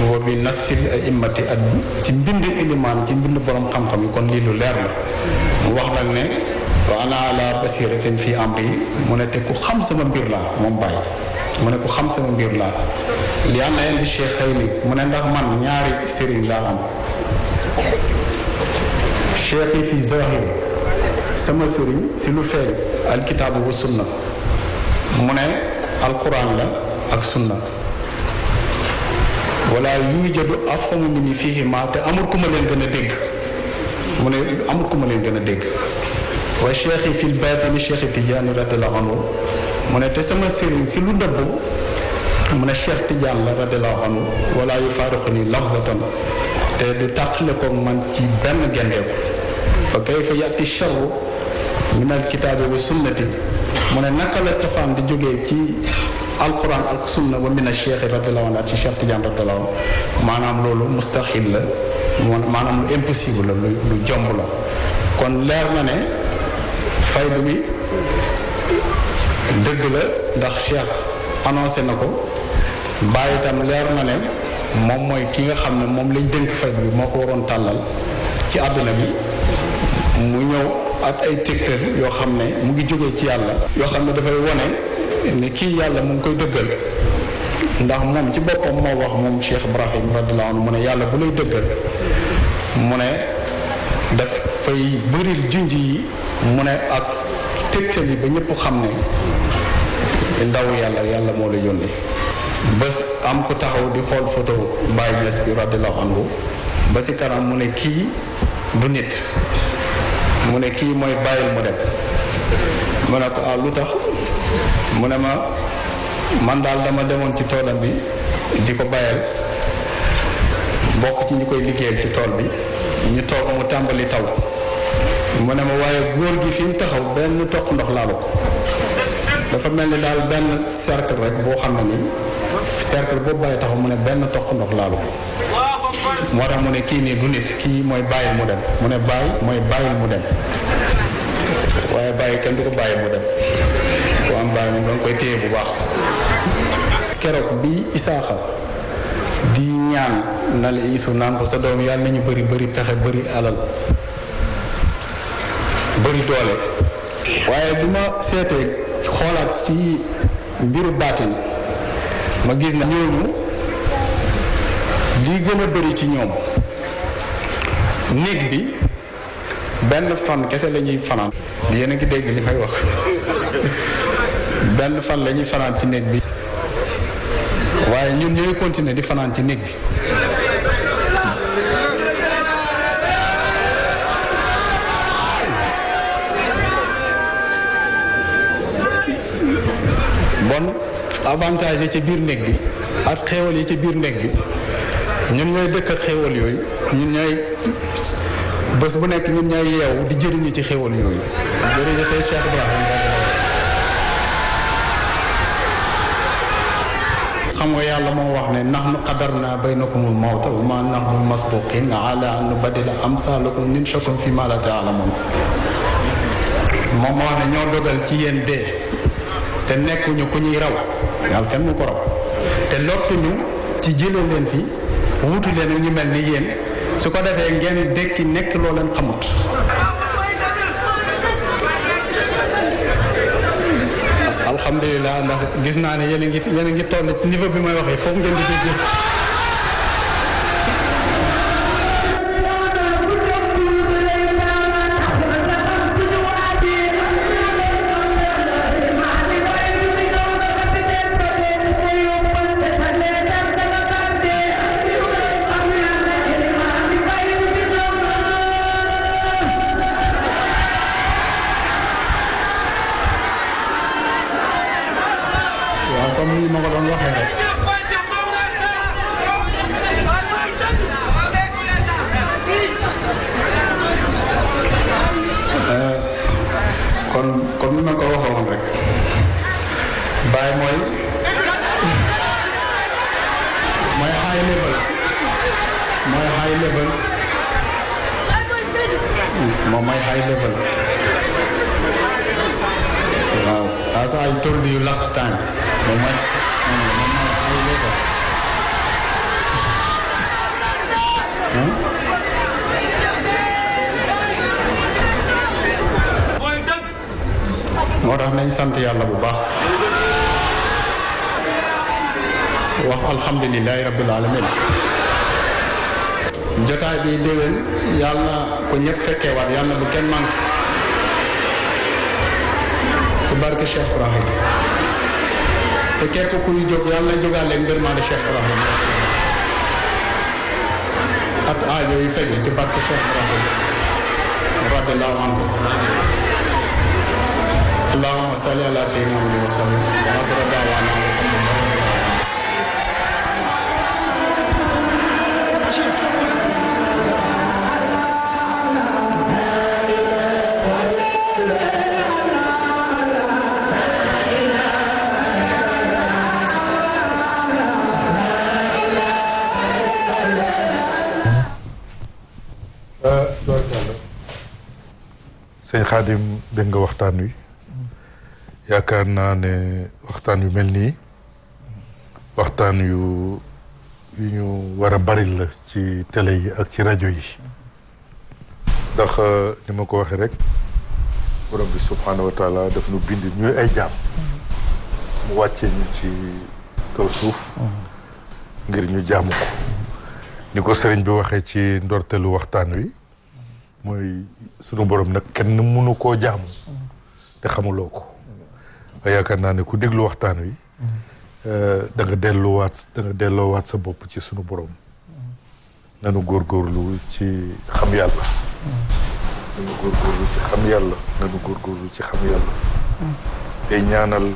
C: wa bi nassi immati ak ci mbind ilimaan ci mbind borom xam-xam yi kon lii lu leer la mu wax nag ne wa ana ala basiratin fi amri mu ne te ku xam sama mbir laa moom bàyyi mu ne ku xam sama mbir laa li am na indi cheikh xëy ni mu ne ndax man ñaari sëriñ laa am cheikh yi fi zahir sama sëriñ si lu feeñ alkitaabu wa sunna mu ne alquran la ak sunna wala yujadu afhamu minni fihima te amul ku ma leen gën a dégg mu ne amul ku ma leen gën a dégg wa cheikh yi fil batini cheikh Tidiane radiallahu anhu mu ne te sama sëriñ si lu ndëbb mu ne cheikh Tidiane la radiallahu anhu wala yufaariquni lahzatan te du tàqale ko man ci benn gendeeku fa kayfa yati charru min alkitaabi wa sunnati mu ne naka la safaan di jógee ci alquran ak sunna wa min cheikh radiallahu anhu ci cheikh Tidiane radiallahu anhu maanaam loolu mustahil la maanaam lu impossible la lu jomb la kon leer na ne faydu bi dëgg la ndax cheikh annoncé na ko bàyyi itam leer na ne moom mooy ki nga xam ne moom lañ dénk faydu bi moo ko waroon tàllal ci àdduna bi mu ñëw ak ay tegtal yoo xam ne mu ngi jógee ci yàlla yoo xam ne dafay wone ne kii yàlla mu ngi koy dëggal ndax moom ci boppam moo wax moom Cheikh Ibrahim radiyallahu anhu mu ne yàlla bu lay dëggal mu ne daf fay bëril junj yi mu ne ak tegtal yi ba ñëpp xam ne ndaw yàlla moo la yónnee bés am ko taxaw di xool photo Baye Niass bi radiyallahu anhu ba si kanam mu ne kii du nit mu ne kii mooy bàyyil mu dem mu ne ko lu tax mu ne ma man daal dama demoon ci toolam bi di ko bàyyal bokk ci ñi koy liggéeyal ci tool bi ñu toog mu tàmbali taw mu ne ma waaye góor gi fi mu taxaw benn toq ndox laalu ko dafa mel ni daal benn cercle rek boo xam ne nii cercle boobu bàyyi taxaw mu ne benn toq ndox laalu ko moo tax mu ne kii nii du nit kii mooy bàyyil mu dem mu ne bàyyi mooy bàyyil mu dem waaye bàyyi kenn du ko bàyyi mu dem ku am bàyyi moom danga koy téye bu baax keroog bi Isaaxa di ñaan na la Isu naan ko sa doom yàlla nañu bëri bëri pexe bëri alal bëri doole waaye bu ma seetee xoolaat ci mbiru baatin ma gis na ñooñu li gën a bëri ci ñoom néeg bi benn fan kese la ñuy fanaan yéen a ngi dégg li may wax benn fan la ñuy fanaan ci néeg bi waaye ñun ñooy continuer di fanaan ci néeg bi bon avantage yi ci biir néeg bi ak xéewal yi ci biir néeg bi ñun ñooy dëkk ak xéewal yooyu ñun ñooy bés bu nekk ñun ñooy yeewu di jëriñu ci xéewal yooyu jërëjëf Cheikh Ibrahim xam nga yàlla moo wax ne nahnu qadarna baynakumul mawta wa ma nahnu masbuqin ala an nubaddila amsalakum ninshakum fi ma la ta'lamun moom moo wax ne ñoo dogal ci yéen dee te nekkuñu ku ñuy raw yàlla kenn mu ko raw te lottuñu ci jëlee leen fi wutu leen ñu mel ni yéen su ko defee ngeen dekki nekk loo leen xamut alhamdulilah ndax gis naa ne yéen a ngi toll niveau bi may waxee foofu ngeen di dégg comme ni ma ko doon waxee rek kon comme ni ma ko waxoon rek Baye mooy high level moom mooy high level waaw as I told you last time moom mooy high level moo tax nañ sant yàlla bu baax wax alhamdulilahi rabbil alamin jotaay bi déwén yàlla na ko ñëpp fekkee waat yàlla na bu kenn manqué su barke Cheikh Ibrahim te képp kuy jóg yàlla na jógaale ngërmaande Cheikh Ibrahim at aajo yi faju ci barke Cheikh Ibrahim radiyallahu anhu allahumma salli ala sayyidina Muhammad wa sallam wa akhir da'wana
A: sëñ Xaadim dégg nga waxtaan wi yaakaar naa ne waxtaan yu mel nii waxtaan yu ñu war a bari la ci télé yi ak ci rajo yi ndax ni ma ko waxee rek borom bi subhaanahu wa taala daf nu bind ñuy ay jaam mu wàccee ñu ci kaw suuf ngir ñu jaamu ko ni ko sëriñ bi waxee ci ndorteelu waxtaan wi mooy sunu borom nag kenn mënu koo jaamu te xamuloo ko yaakaar naa ne ku déglu waxtaan wi da nga delloowaat sa bopp ci sunu borom. nanu góorgóorlu ci xam yàlla. nanu góorgóorlu ci xam yàlla. nanu góorgóorlu ci xam yàlla. tey ñaanal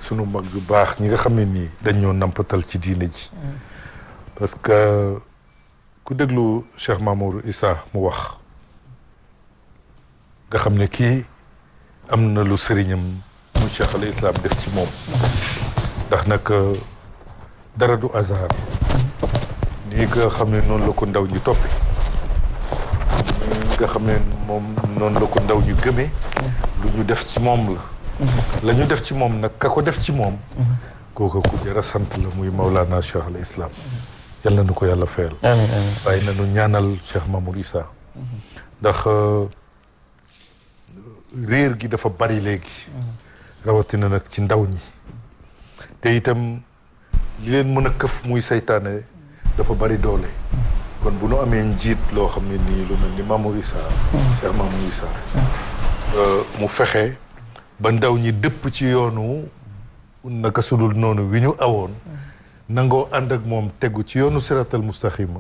A: sunu mag yu baax ñi nga xam ne nii dañoo nampatal ci diine ji. parce que ku déglu Cheikh Mamour Issa mu wax nga xam ne kii am na lu sëriñam mu Cheikh al Islam def ci moom. ndax nag dara du hasard. nii nga xam ne noonu la ko ndaw ñi toppe nii nga xam ne moom noonu la ko ndaw ñu gëmee. lu ñu def ci moom la. la ñu def ci moom nag ka ko def ci moom. kooku ku jar a sant la muy Maulana Cheikh al Islam. yal na nu ko yàlla fayal.
B: amiin amiin
A: waaye na nu ñaanal Cheikh Mamour Issa. ndax réer gi dafa bari léegi. rawatina nag ci ndaw ñi. te itam li leen mën a këf muy saytaane dafa bari doole. kon bu nu amee njiit loo xam ne nii lu mel ni Mamour Issa. Cheikh Mamour Issa. mu fexe ba ndaw ñi dëpp ci yoonu naka sudul noonu wi ñu awoon. nangoo ànd ak moom tegu ci yoonu siratal mustaqima.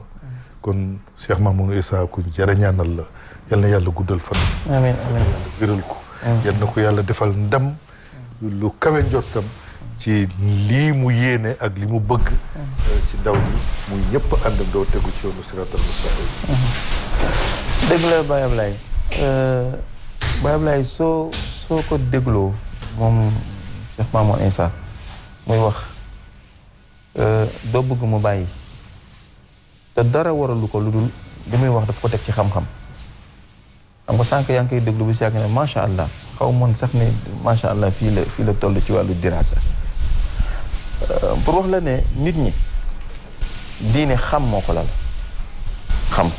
A: kon Cheikh Mamour Issa ku jara ñaanal la yal na yàlla guddal fan.
B: amiin amiin
A: yàlla wéral ko. yal na ko yàlla defal ndam lu kawe njottam ci lii mu yéene ak li mu bëgg. ci ndaw ñi muy ñëpp àndandoo tegu ci yoonu siratal mustaqima.
B: dëgg la Baye Ablaye. Baye Ablaye soo ko dégloo moom Cheikh Mamour Issa muy wax doo bëgg mu bàyyi te dara waralu ko lu dul li muy wax daf ko teg ci xam-xam. xam nga sànq yaa ngi koy déglu bi si yàgg ne macha allah xaw moon sax ne macha allah fii la toll ci wàllu dirasa pour wax la ne nit ñi diine xam moo ko lal xam.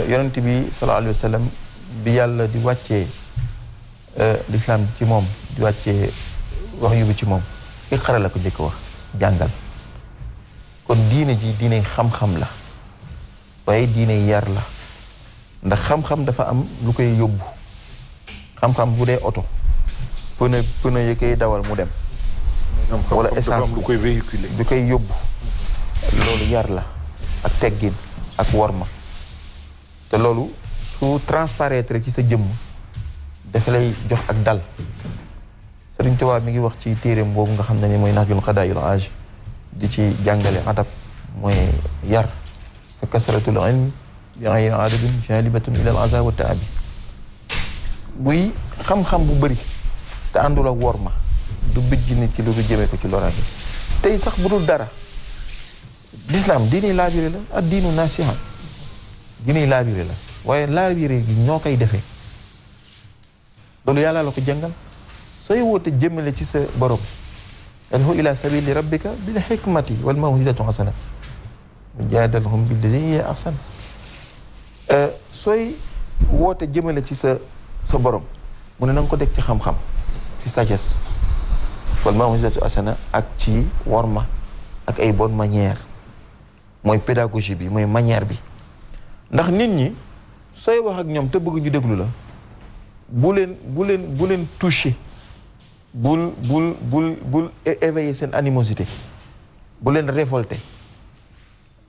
B: yonent bi sallallahu alayhi wa sallam bi yàlla di wàccee l'islam ci moom di wàccee wax yu bi ci moom iqra la ko njëkk wax jàngal. kon diine ji diine xam-xam la waaye diine yar la ndax xam-xam dafa am lu koy yóbbu. xam-xam bu dee oto pneu yi koy dawal mu dem. wala essence
A: lu koy véhiculer
B: du koy yóbbu. loolu yar la ak teggin ak worma te loolu su transparaître ci sa jëmm dafa lay jox ak dal. Sëriñ Tuubaa mi ngi wax ci téereem boobu nga xam ne ni mooy Nahjul Qadaa'il Haaj di ci jàngale adab mooy yar fa kasratul ilmi bi ghayri adabin jalibatun ila al-aza wa ta'abi. buy xam-xam bu bëri te àndul ak worma du bijj nit ki lu du jëmee ko ci loraange. tey sax bu dul dara l'islam diine laabire la ak diinu nasiha diine laabire la waaye laabire gi ñoo koy defee loolu yàlla la ko jàngal. sooy woote jëmale ci sa borom ad'u ila sabili rabbika bil hikmati wal maw'izati hasana jaadalhum billati hiya ahsan. sooy woote jëmale ci sa borom mu ne na nga ko teg ci xam-xam ci sagesse wal maw'izati hasana ak ci worma ak ay bonne manière mooy pédagogie bi mooy manière bi. ndax nit ñi sooy wax ak ñoom te bëgg ñu déglu la bu leen touché. bul éveiller seen animosité bu leen révolté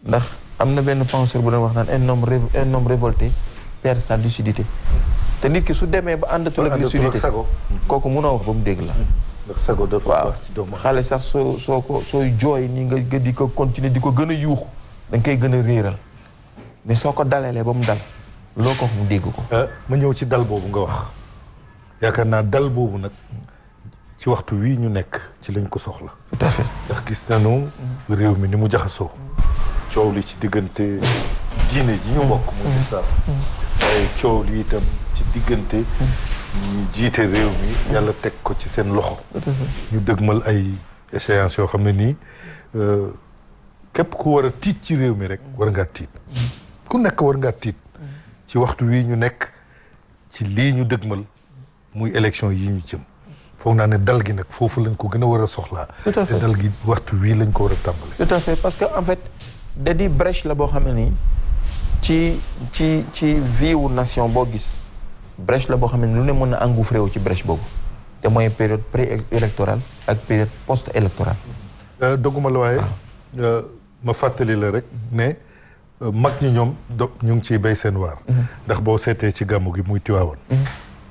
B: ndax am na benn penseur bu doon wax naan un homme révolté perd sa lucidité te nit ki su demee ba àndatul ak lucidité kooku mënoo wax ba mu dégg la.
A: ndax sago dafa baax ci doomu
B: xale sax sooy jooy ni nga di ko continuer di ko gën a yuuxu da nga koy gën a réeral mais soo ko dalalee ba mu dal loo ko wax mu dégg ko.
A: ma ñëw ci dal boobu nga wax yaakaar naa dal boobu nag. ci waxtu wii ñu nekk ci lañ ko soxla.
B: tout à fait.
A: ndax gis nañu réew mi ni mu jaxasoo. coow li ci diggante diine ji ñu bokk. muy lislaam waaye coow li itam ci diggante ñu jiite réew mi yàlla teg ko ci seen loxo. ñu dëgmal ay échéances yoo xam ne nii képp ku war a tiit ci réew mi rek war ngaa tiit. ku nekk war ngaa tiit ci waxtu wii ñu nekk ci lii ñu dëgmal muy élection yi ñu jëm. foog naa ne dal gi nag foofu lañ ko gën a war a soxlaa.
B: tout à fait
A: te dal gi waxtu wii lañ ko war a tàmbale.
B: tout à fait parce que en fait da di brèche la boo xam ne nii ci vie wu nation boo gis brèche la boo xam ne lu ne mën na engouffré wu ci brèche boobu te mooy période pré-électorale ak période post-électorale.
A: dogguma la waaye ma fàttali la rek ne mag ñi ñoom ñu ngi ciy béy seen waar. ndax boo seetee ci gàmmu gi muy Tiwaawan.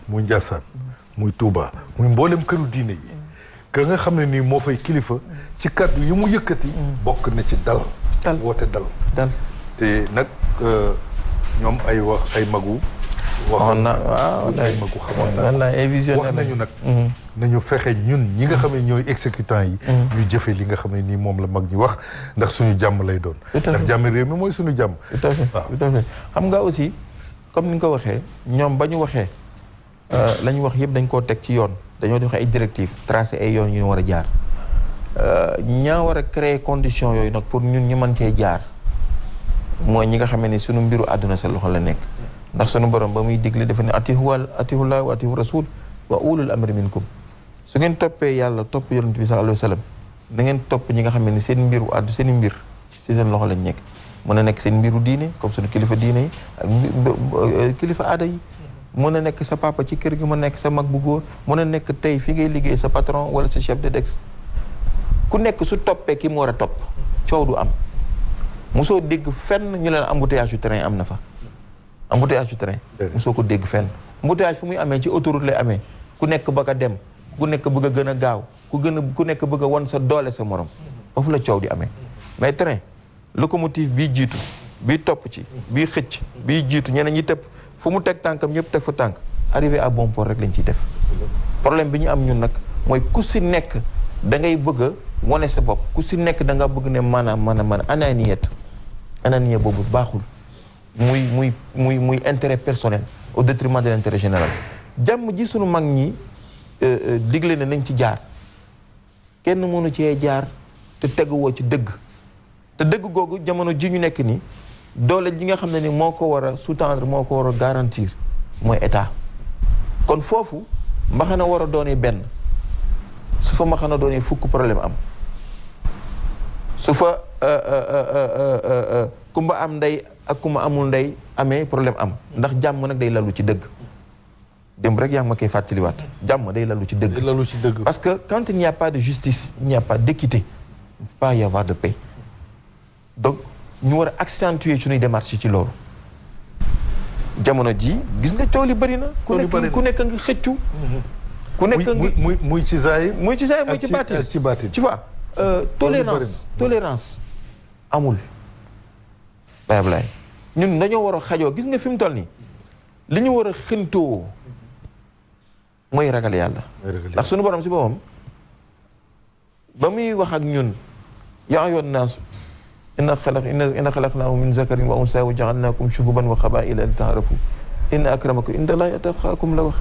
A: muy Njaasaan muy Tuuba muy mboolem këru diine yi. ka nga xam ne nii moo fay kilifa ci kàddu yi mu yëkkati. bokk na ci dal. woote dal. te nag ñoom ay wax ay magu.
B: waxoon na waaw
A: ay magu xamoon na wax nañu nag. nañu fexe ñun ñi nga xam ne ñooy exécutants yi. ñu jëfe li nga xam ne nii moom la mag ñi wax ndax suñu jàmm lay doon. ndax jàmm réew mi mooy suñu jàmm.
B: tout à fait tout à fait xam nga aussi comme ni nga ko waxee ñoom ba ñu waxee la ñu wax yëpp dañ koo teg ci yoon dañoo joxe ay directives tracé ay yoon yu ñu war a jaar ñaa war a créer conditions yooyu nag pour ñun ñu mën cee jaar mooy ñi nga xam ne suñu mbiru àdduna sa loxo la nekk. ndax sunu borom ba muy digle dafa ne atihullah wa atihu rasul wa ulul amri minkum su ngeen toppee yàlla topp yonent bi sallallahu alayhi wa sallam da ngeen topp ñi nga xam ne seen mbiru àddu seen i mbir ci seen loxo lañ nekk mën a nekk seen mbiru diine comme sunu kilifa diine yi ak kilifa aada yi mën a nekk sa papa ci kër gi mën a nekk sa mag bu góor mën a nekk tey fi ngay liggéey sa patron wala sa chef de desk ku nekk su toppee ki mu war a topp coow du am mosoo dégg fenn ñu leen embouteillage yu train am na fa embouteillage yu train mosoo ko dégg fenn embouteillage fu muy amee ci autoroute lay amee ku nekk bëgg a dem ku nekk bëgg a gën a gaaw ku nekk bëgg a wan sa doole sa morom foofu la coow di amee mais train locomotive bii jiitu bii topp ci bii xëcc bii jiitu ñeneen ñi tëpp fu mu teg tànkam ñëpp teg fa tànk arrivé à bon port rek lañ ciy def problème bi ñu am ñun nag mooy ku si nekk da ngay bëgg a wane sa bopp ku si nekk da nga bëgg ne maanaam ananiyet boobu baaxul muy intérêt personnel au détriment de l'intérêt général jàmm ji sunu mag ñi digle ne nañ ci jaar kenn mënu cee jaar te teguwoo ci dëgg te dëgg googu jamono ji ñu nekk nii doole ji nga xam ne ni moo ko war a sous-tendre moo ko war a garantir mooy état kon foofu mbaxana war a doonee benn su fa mbaxana doonee fukk problème am su fa kumba am ndey ak kumba amul ndey amee problème am ndax jàmm nag day lalu ci dëgg démb rek yaa ngi ma koy fàttaliwaat jàmm day lalu ci dëgg parce que quand il n'y a pas de justice il n'y a pas d'équité il ne peut pas y avoir de paix donc ñu war a accentuer suñuy démarche ci loolu jamono ji gis nga coow li bëri na ku nekk nga xëccu ku nekk nga
A: muy ci zaahir
B: muy ci baatin tu vois tolérance amul Baye Ablaye ñun dañoo war a xajoo gis nga fi mu toll nii li ñu war a xintoo mooy ragal yàlla ndax suñu borom si boppam ba muy wax ak ñun yaa ayyuhan naas inna xalaqnaakum min zakarin wa unsaa wa ja'alnaakum shu'uban wa qabaa'ila li ta'aarafu inna akramakum inda Allaahi atqaakum la wax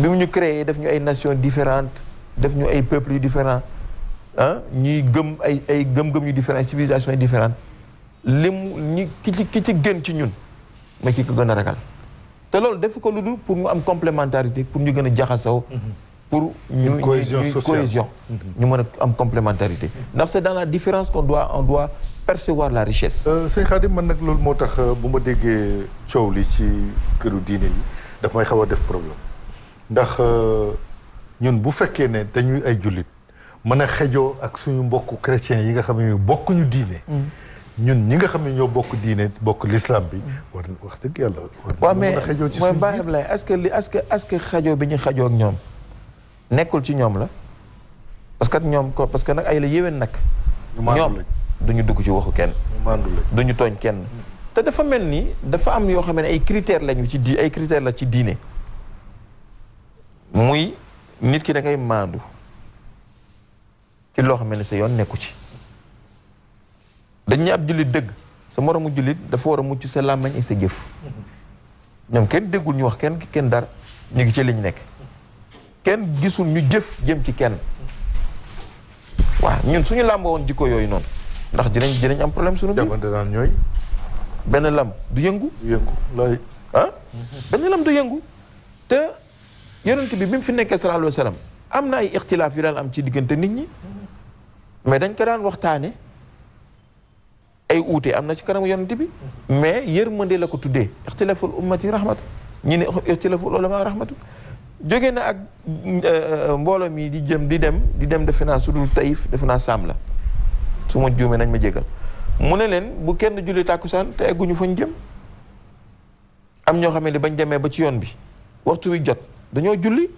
B: bi mu ñu créé def ñu ay nations différentes def ñu ay peuples yu différents ñuy gëm ay gëm-gëm yu différents civilisations yu différentes ki ci gën ci ñun mooy ki ko gën a ragal te loolu def ko lu dul pour ñu am complémentarité pour ñu gën a jaxasoo pour ñu cohésion ñu mën a am complémentarité ndax c'est dans la différence qu'on doit percevoir la richesse.
A: sëñ Khadim man nag loolu moo tax bu ma déggee coow li ci këru diine yi daf may xaw a def problème ndax ñun bu fekkee ne dañuy ay jullit mën a xejoo ak suñu mbokku chrétiens yi nga xam ne bokkuñu diine. ñun ñi nga xam ne ñoo bokk diine bokk l'islam bi. war wax dëgg yàlla.
B: waaw mais mooy Baye Ablaye est-ce que xajoo bi ñu xajoo ak ñoom nekkul ci ñoom la parce que nag ay la yéwén nag. ñoom duñu dugg ci waxu kenn. duñu tooñ kenn. te dafa mel ni dafa am yoo xam ne ay critères lañu ci ay critères la ci diine muy nit ki da ngay maandu ci loo xam ne sa yoon nekku ci. dañ ne ab jullit dëgg sa moromu jullit dafa war a mucc sa làmmañ ak sa jëf ñoom kenn déggul ñu wax kenn dara ñu ngi ci li ñu nekk kenn gisul ñu jëf jëm ci kenn waaw ñun suñu làmba woon jikko yooyu noonu ndax dinañ am problème suñu biir
A: daan ñooy
B: benn lam du yëngu
A: lay
B: benn lam du yëngu te yonent bi mu fi nekkee sallallahu alayhi wa sallam am na ay ixtilaaf yu daan am ci diggante nit ñi mais dañ ko daan waxtaane ay uute am na ci kanamu yonent bi mais yërmande la ko tuddee ixtilaful ummati rahmatu ñi ne ixtilaful ulama rahmatu jóge na ak mbooloo mi di jëm di dem defe naa su dul Taïf defe naa Saam la su ma juumee nañ ma jégal mu ne leen bu kenn julli tàkkusaan te egguñu fañ jëm am ñoo xam ne bañ demee ba ci yoon bi waxtu wi jot dañoo julli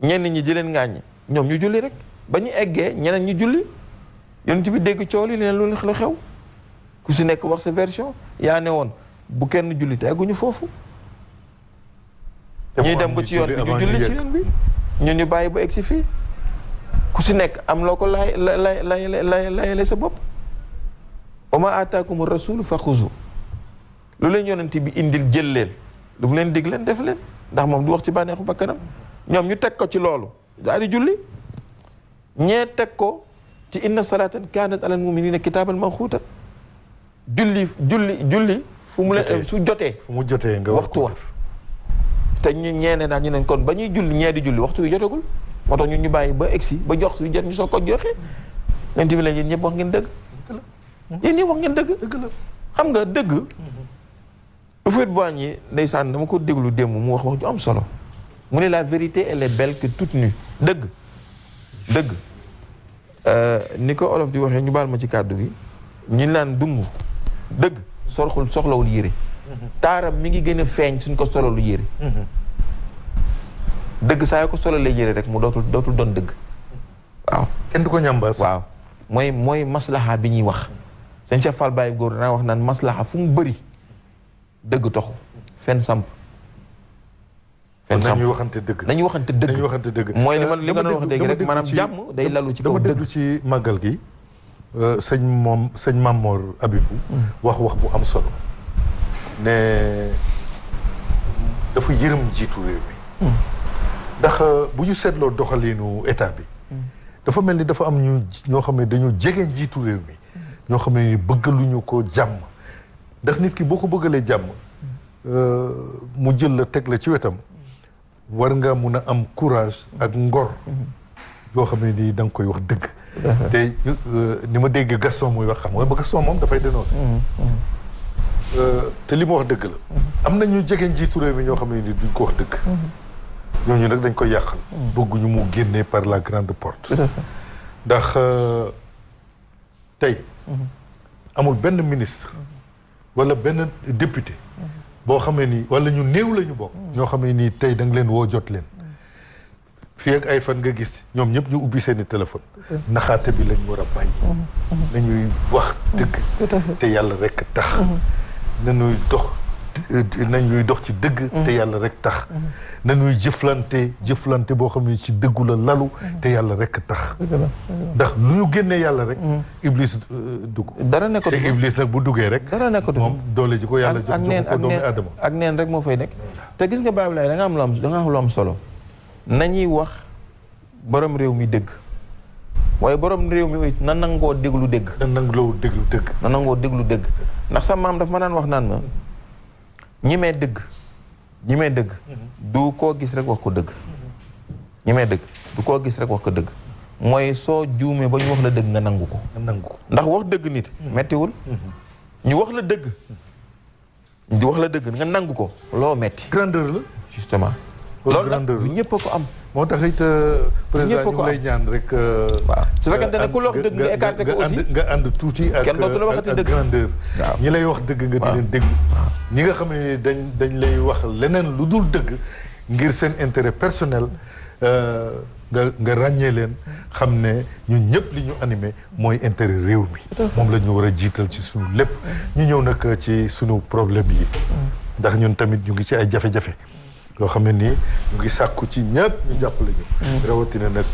B: ñenn ñi di leen ŋàññ ñoom ñu julli rek ba ñu eggee ñeneen ñu julli yonent bi dégg coow li leen lu xew ku si nekk wax sa version yaa ne woon bu kenn julli te egguñu foofu ñuy dem ba ci yoon bi ñu julli ci yoon bi ñun ñu bàyyi ba egg si fii ku si nekk am loo ko lay sa bopp wa ma aataakum rasul fa xuzu lu leen yonent bi indil jël leen lu mu leen dig leen def leen ndax moom du wax ci bànneexu bakkanam ñoom ñu teg ko ci loolu daal di julli ñee teg ko ci inna salatan kanat alal muminina kitaaban mawquutan julli fu mu leen su jotee nga waxtu wa te ñu ñeene daal ñu ne kon ba ñuy julli ñee di julli waxtu wi jotagul moo tax ñun ñu bàyyi ba egsi ba jox su jot ñu soog ko joxe leen tamit leen yéen ñëpp wax ngeen dëgg yéen ñëpp wax ngeen dëgg xam nga dëgg Houphouët-Boigny ndeysaan dama ko déglu démb mu wax ju am solo mu ne la vérité elle est belle que toute nue dëgg ni ko olof di waxee ñu baal ma ci kàddu gi ñu naan dung dëgg soxlawul yére taaram mi ngi gën a feeñ suñ ko solo lu yére dëgg saa yoo ko solo lay yére rek mu dootul doon dëgg waaw
A: kenn du ko ñambaas
B: waaw mooy maslaha bi ñuy wax sëñ Cheikh Fall Baye góor danaa wax naan maslaha fu mu bëri dëgg toxu fenn samp
A: nañuy waxante dëgg
B: mooy li nga doon wax dégg rek maanaam jàmm day lalu ci kaw dëgg.
A: dama déglu ci màggal gi sëñ Mamor Abibou wax bu am solo ne dafa yërëm jiitu réew mi ndax bu ñu seetloo doxalinu état bi dafa mel ni dafa am ñoo xam ne dañoo jege njiitu réew mi ñoo xam ne bëggaluñu ko jàmm ndax nit ki boo ko bëggalee jàmm mu jël la teg la ci wetam war nga mun a am courage ak ngor yoo xam ne nii da nga koy wax dëgg te ni ma dégg Gaston muy wax xam nga ba Gaston moom dafay dénoncer te li mu wax dëgg la am na ñu jege njiitu réew mi ñoo xam ne ni duñ ko wax dëgg ñooñu nag dañ koy yàqal bëgguñu mu génnee par la grande porte ndax tey amul benn ministre wala benn député boo xamee ni wala ñu néew la ñu bokk ñoo xam ne nii tey da nga leen woo jot leen fii ak ay fan nga gis ñoom ñëpp ñu ubbi seeni téléphone naxaate bi lañ war a bàyyi nañuy wax dëgg te yàlla rekk tax nañuy dox ci dëgg te yàlla rekk tax nañuy jëflante boo xam ne ci dëggu la lalu te yàlla rekk tax ndax lu ñu génnee yàlla rek iblis dugg
B: dara nekkatu
A: te iblis nag bu duggee rek
B: dara nekkatu
A: moom doole ji ko yàlla jox ko doomu aadama
B: ak neen rek moo fay nekk te gis nga Baay Laay da nga am lu am solo nañuy wax borom réew mi dëgg waaye borom réew mi na nangoo déglu dëgg
A: na nangoo
B: déglu dëgg ndax sa maam daf ma daan wax naan ma ñi mee dëgg du koo gis rek wax ko dëgg ñi mee dëgg du koo gis rek wax ko dëgg mooy soo juumee ba ñu wax la dëgg nga nangu ko ndax wax dëgg nit mettiwul ñu wax la dëgg nga nangu ko loo metti
A: grandeur la
B: justement loolu nag du ñëpp a ko am
A: moo tax it président ñu lay ñaan rek
B: waaw su fekkente ne ku la wax dëgg nga écarté ko aussi
A: nga ànd tuuti ak
B: kenn dootu la waxati dëgg
A: grandeur ñi lay wax dëgg nga di leen déglu ñi nga xam ne dañ lay wax leneen lu dul dëgg ngir seen intérêt personnel nga ràññee leen xam ne ñun ñëpp li ñu animé mooy intérêt réew mi moom la ñu war a jiital ci sunu lépp ñu ñëw nag ci sunu problème yi ndax ñun tamit ñu ngi ci ay jafe-jafe yoo xam ne nii ñu ngi sàkku ci ñëpp ñu jàppale ñu rawatina nag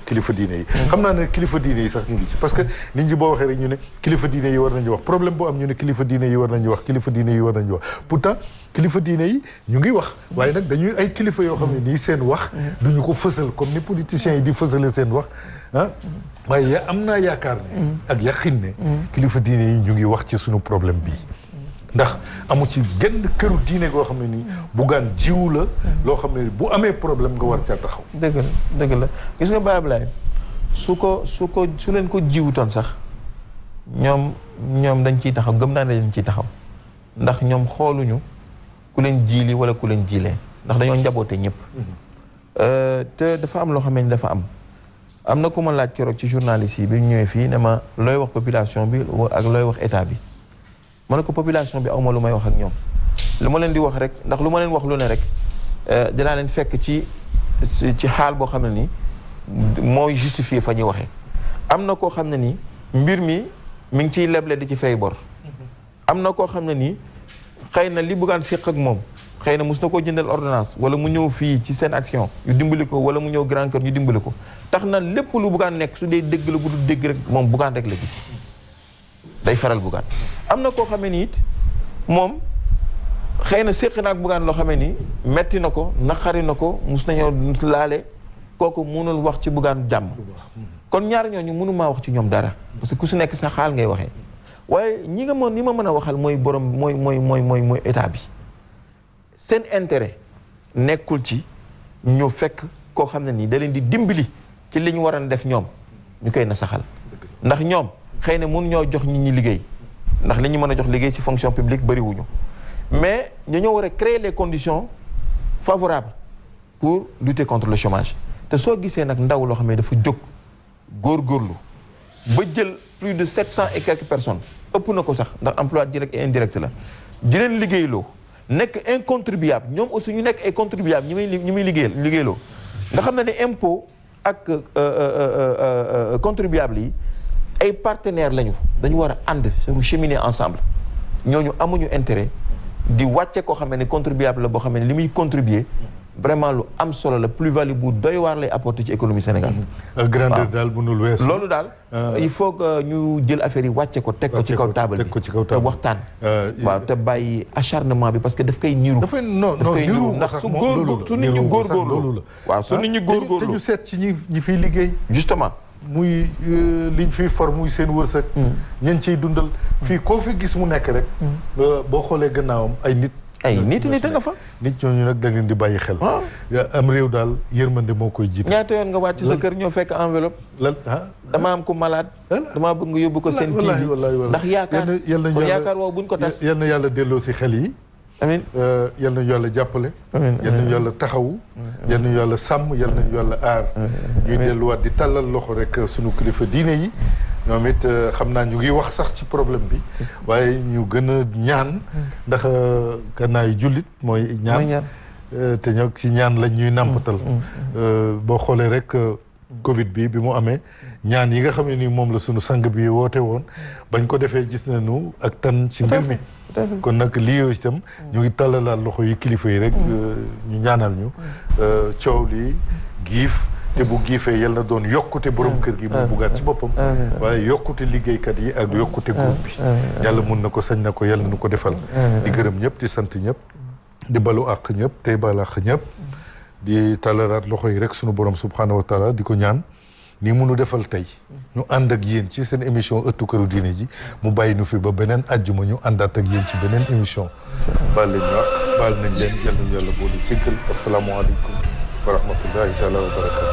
A: kilifa diine yi xam naa ne kilifa diine yi sax ñu ngi ci parce que nit ñi boo waxee rek ñu ne kilifa diine yi war nañu wax problème boo am ñu ne kilifa diine yi war nañu wax kilifa diine yi war nañu wax pourtant kilifa diine yi ñu ngi wax waaye nag dañuy ay kilifa yoo xam ne nii seen wax duñu ko fësal comme ni politiciens yi di fësale seen wax waaye am naa yaakaar ne ak yaqin ne kilifa diine yi ñu ngi wax ci suñu problème bii ndax amu ci genn këru diine goo xam ne nii Bougane jiwu la loo xam ne bu amee problème nga war caa taxaw
B: dëgg la gis nga Baye Ablaye su leen ko jiwutoon sax ñoom dañ ciy taxaw gëm naa ne dañ ciy taxaw ndax ñoom xooluñu ku leen jiili wala ku leen jiilee ndax dañoo njaboote ñëpp. te dafa am loo xam ne dafa am na ku ma laaj keroog ci journaliste yi bi ñu ñëwee fii ne ma looy wax population bi ak looy wax état bi ma ne ko population bi awma lu may wax ak ñoom lu ma leen di wax rek ndax lu ma leen wax lu ne rek dinaa leen fekk ci xaal boo xam ne ni mooy justifier fa ñuy waxee. am na koo xam ne ni mbir mi ngi ciy leble di ci fay bor am na koo xam ne nii xëy na li buggaan séq ak moom xëy na mos na koo jëndal ordonnance wala mu ñëw fii ci seen action ñu dimbali ko wala mu ñëw grand cœur ñu dimbali ko tax na lépp lu buggaan nekk su dee dégg la bu dul dégg rek moom buggaan rek la gis day faral buggaan. am na koo xamee ni it moom xëy na séq na ak buggaan loo xamee ni metti na ko naqari na ko mos nañoo laale kooku mënul wax ci buggaan jàmm kon ñaar ñooñu mënumaa wax ci ñoom dara parce que ku su nekk sa xaal ngay waxee waaye ñi ma mën a waxal mooy borom mooy état bi seen intérêt nekkul ci ñu fekk koo xam ne nii da leen di dimbali ci li ñu war a def ñoom ñu koy na saxal ndax ñoom xëy na mun ñoo jox nit ñi liggéey ndax li ñu mën a jox liggéey ci fonction publique bëriwuñu mais ñu ñoo war a créer les conditions favorables pour lutter contre le chômage te soo gisee nag ndaw loo xam ne dafa jóg góorgóorlu ba jël plus de 700 et quelques personnes ëpp na ko sax ndax emploi direct et indirect la di leen liggéeyloo nekk incontribuable ñoom aussi ñu nekk ay contribuable ñi muy liggéeyloo nga xam ne ne impôt ak contribuable yi ay partenaires lañu dañu war a ànd suñu cheminer ensemble ñooñu amuñu intérêt di wàcce koo xam ne contribuable la boo xam ne li muy contribuer vraiment lu am solo la plus-value bu doy waar lay apporter ci économie Sénégal.
A: grandeur daal bu nul weesu.
B: loolu daal il faut que ñu jël affaire yi wàcce ko teg ko ci kaw table bi te waxtaan. waaw te bàyyi acharnement bi parce que daf koy niru.
A: dafay niru
B: ndax su nit ñu góorgóorlu waaw su nit ñu góorgóorlu
A: te ñu seet ci ñi fiy liggéey.
B: justement
A: muy liñ fiy for muy seen wërsëg. ñeen ciy dundal. fii koo fi gis mu nekk rek. boo xoolee gannaawam ay nit.
B: ay nit a nga fa.
A: nit ñooñu nag da leen di bàyyi xel. am réew daal yërmande moo koy jiite.
B: ñaata yoon nga wàcc sa kër ñoo fekk enveloppe. dama am ku malade. damaa bëgg nga yóbbu ko seen TV ndax yaakaar woowu buñ ko tas.
A: yal na yàlla delloo si xel yi.
B: amiin
A: yal na yàlla jàppale. yal na yàlla taxawu. yal na yàlla sàmm yal na yàlla aar. ñuy delluwaat di tàllal loxo rek sunu kilifa diine yi. ñoom it xam naa ñu ngi wax sax ci problème bi waaye ñu gën a ñaan ndax gannaaw jullit mooy ñaan te ñoo ci ñaan lañ ñuy nàmpatal boo xoolee rek Covid bi mu amee ñaan yi nga xam ne ni moom la sunu sang bi woote woon bañ ko defee gis nañu ak tan ci mbir mi kon nag lii yooyu itam ñu ngi tàllalaat loxo yi kilifa yi rek ñu ñaanal ñu coow li giif te bu giifee yal na doon yokkute borom kër gi mu buggaat ci boppam waaye yokkute liggéeykat yi ak yokkute groupe bi yàlla mun na ko sañ na ko yàlla na nu ko defal di gërëm ñëpp di sant ñëpp di balu àq ñëpp tey baal àq ñëpp di talalaat loxo yi rek sunu borom subhaanahu wa taala di ko ñaan nii munu defal tey ñu ànd ak yéen ci seen émission ëttu këru diine ji mu bàyyi nu fi ba beneen àjjuma ñu àndaat ak yéen ci beneen émission baal leen ñu baal nañ leen yal nañu yàlla boole jéggal asalaamaaleykum wa rahmatullahi taala wa barakatu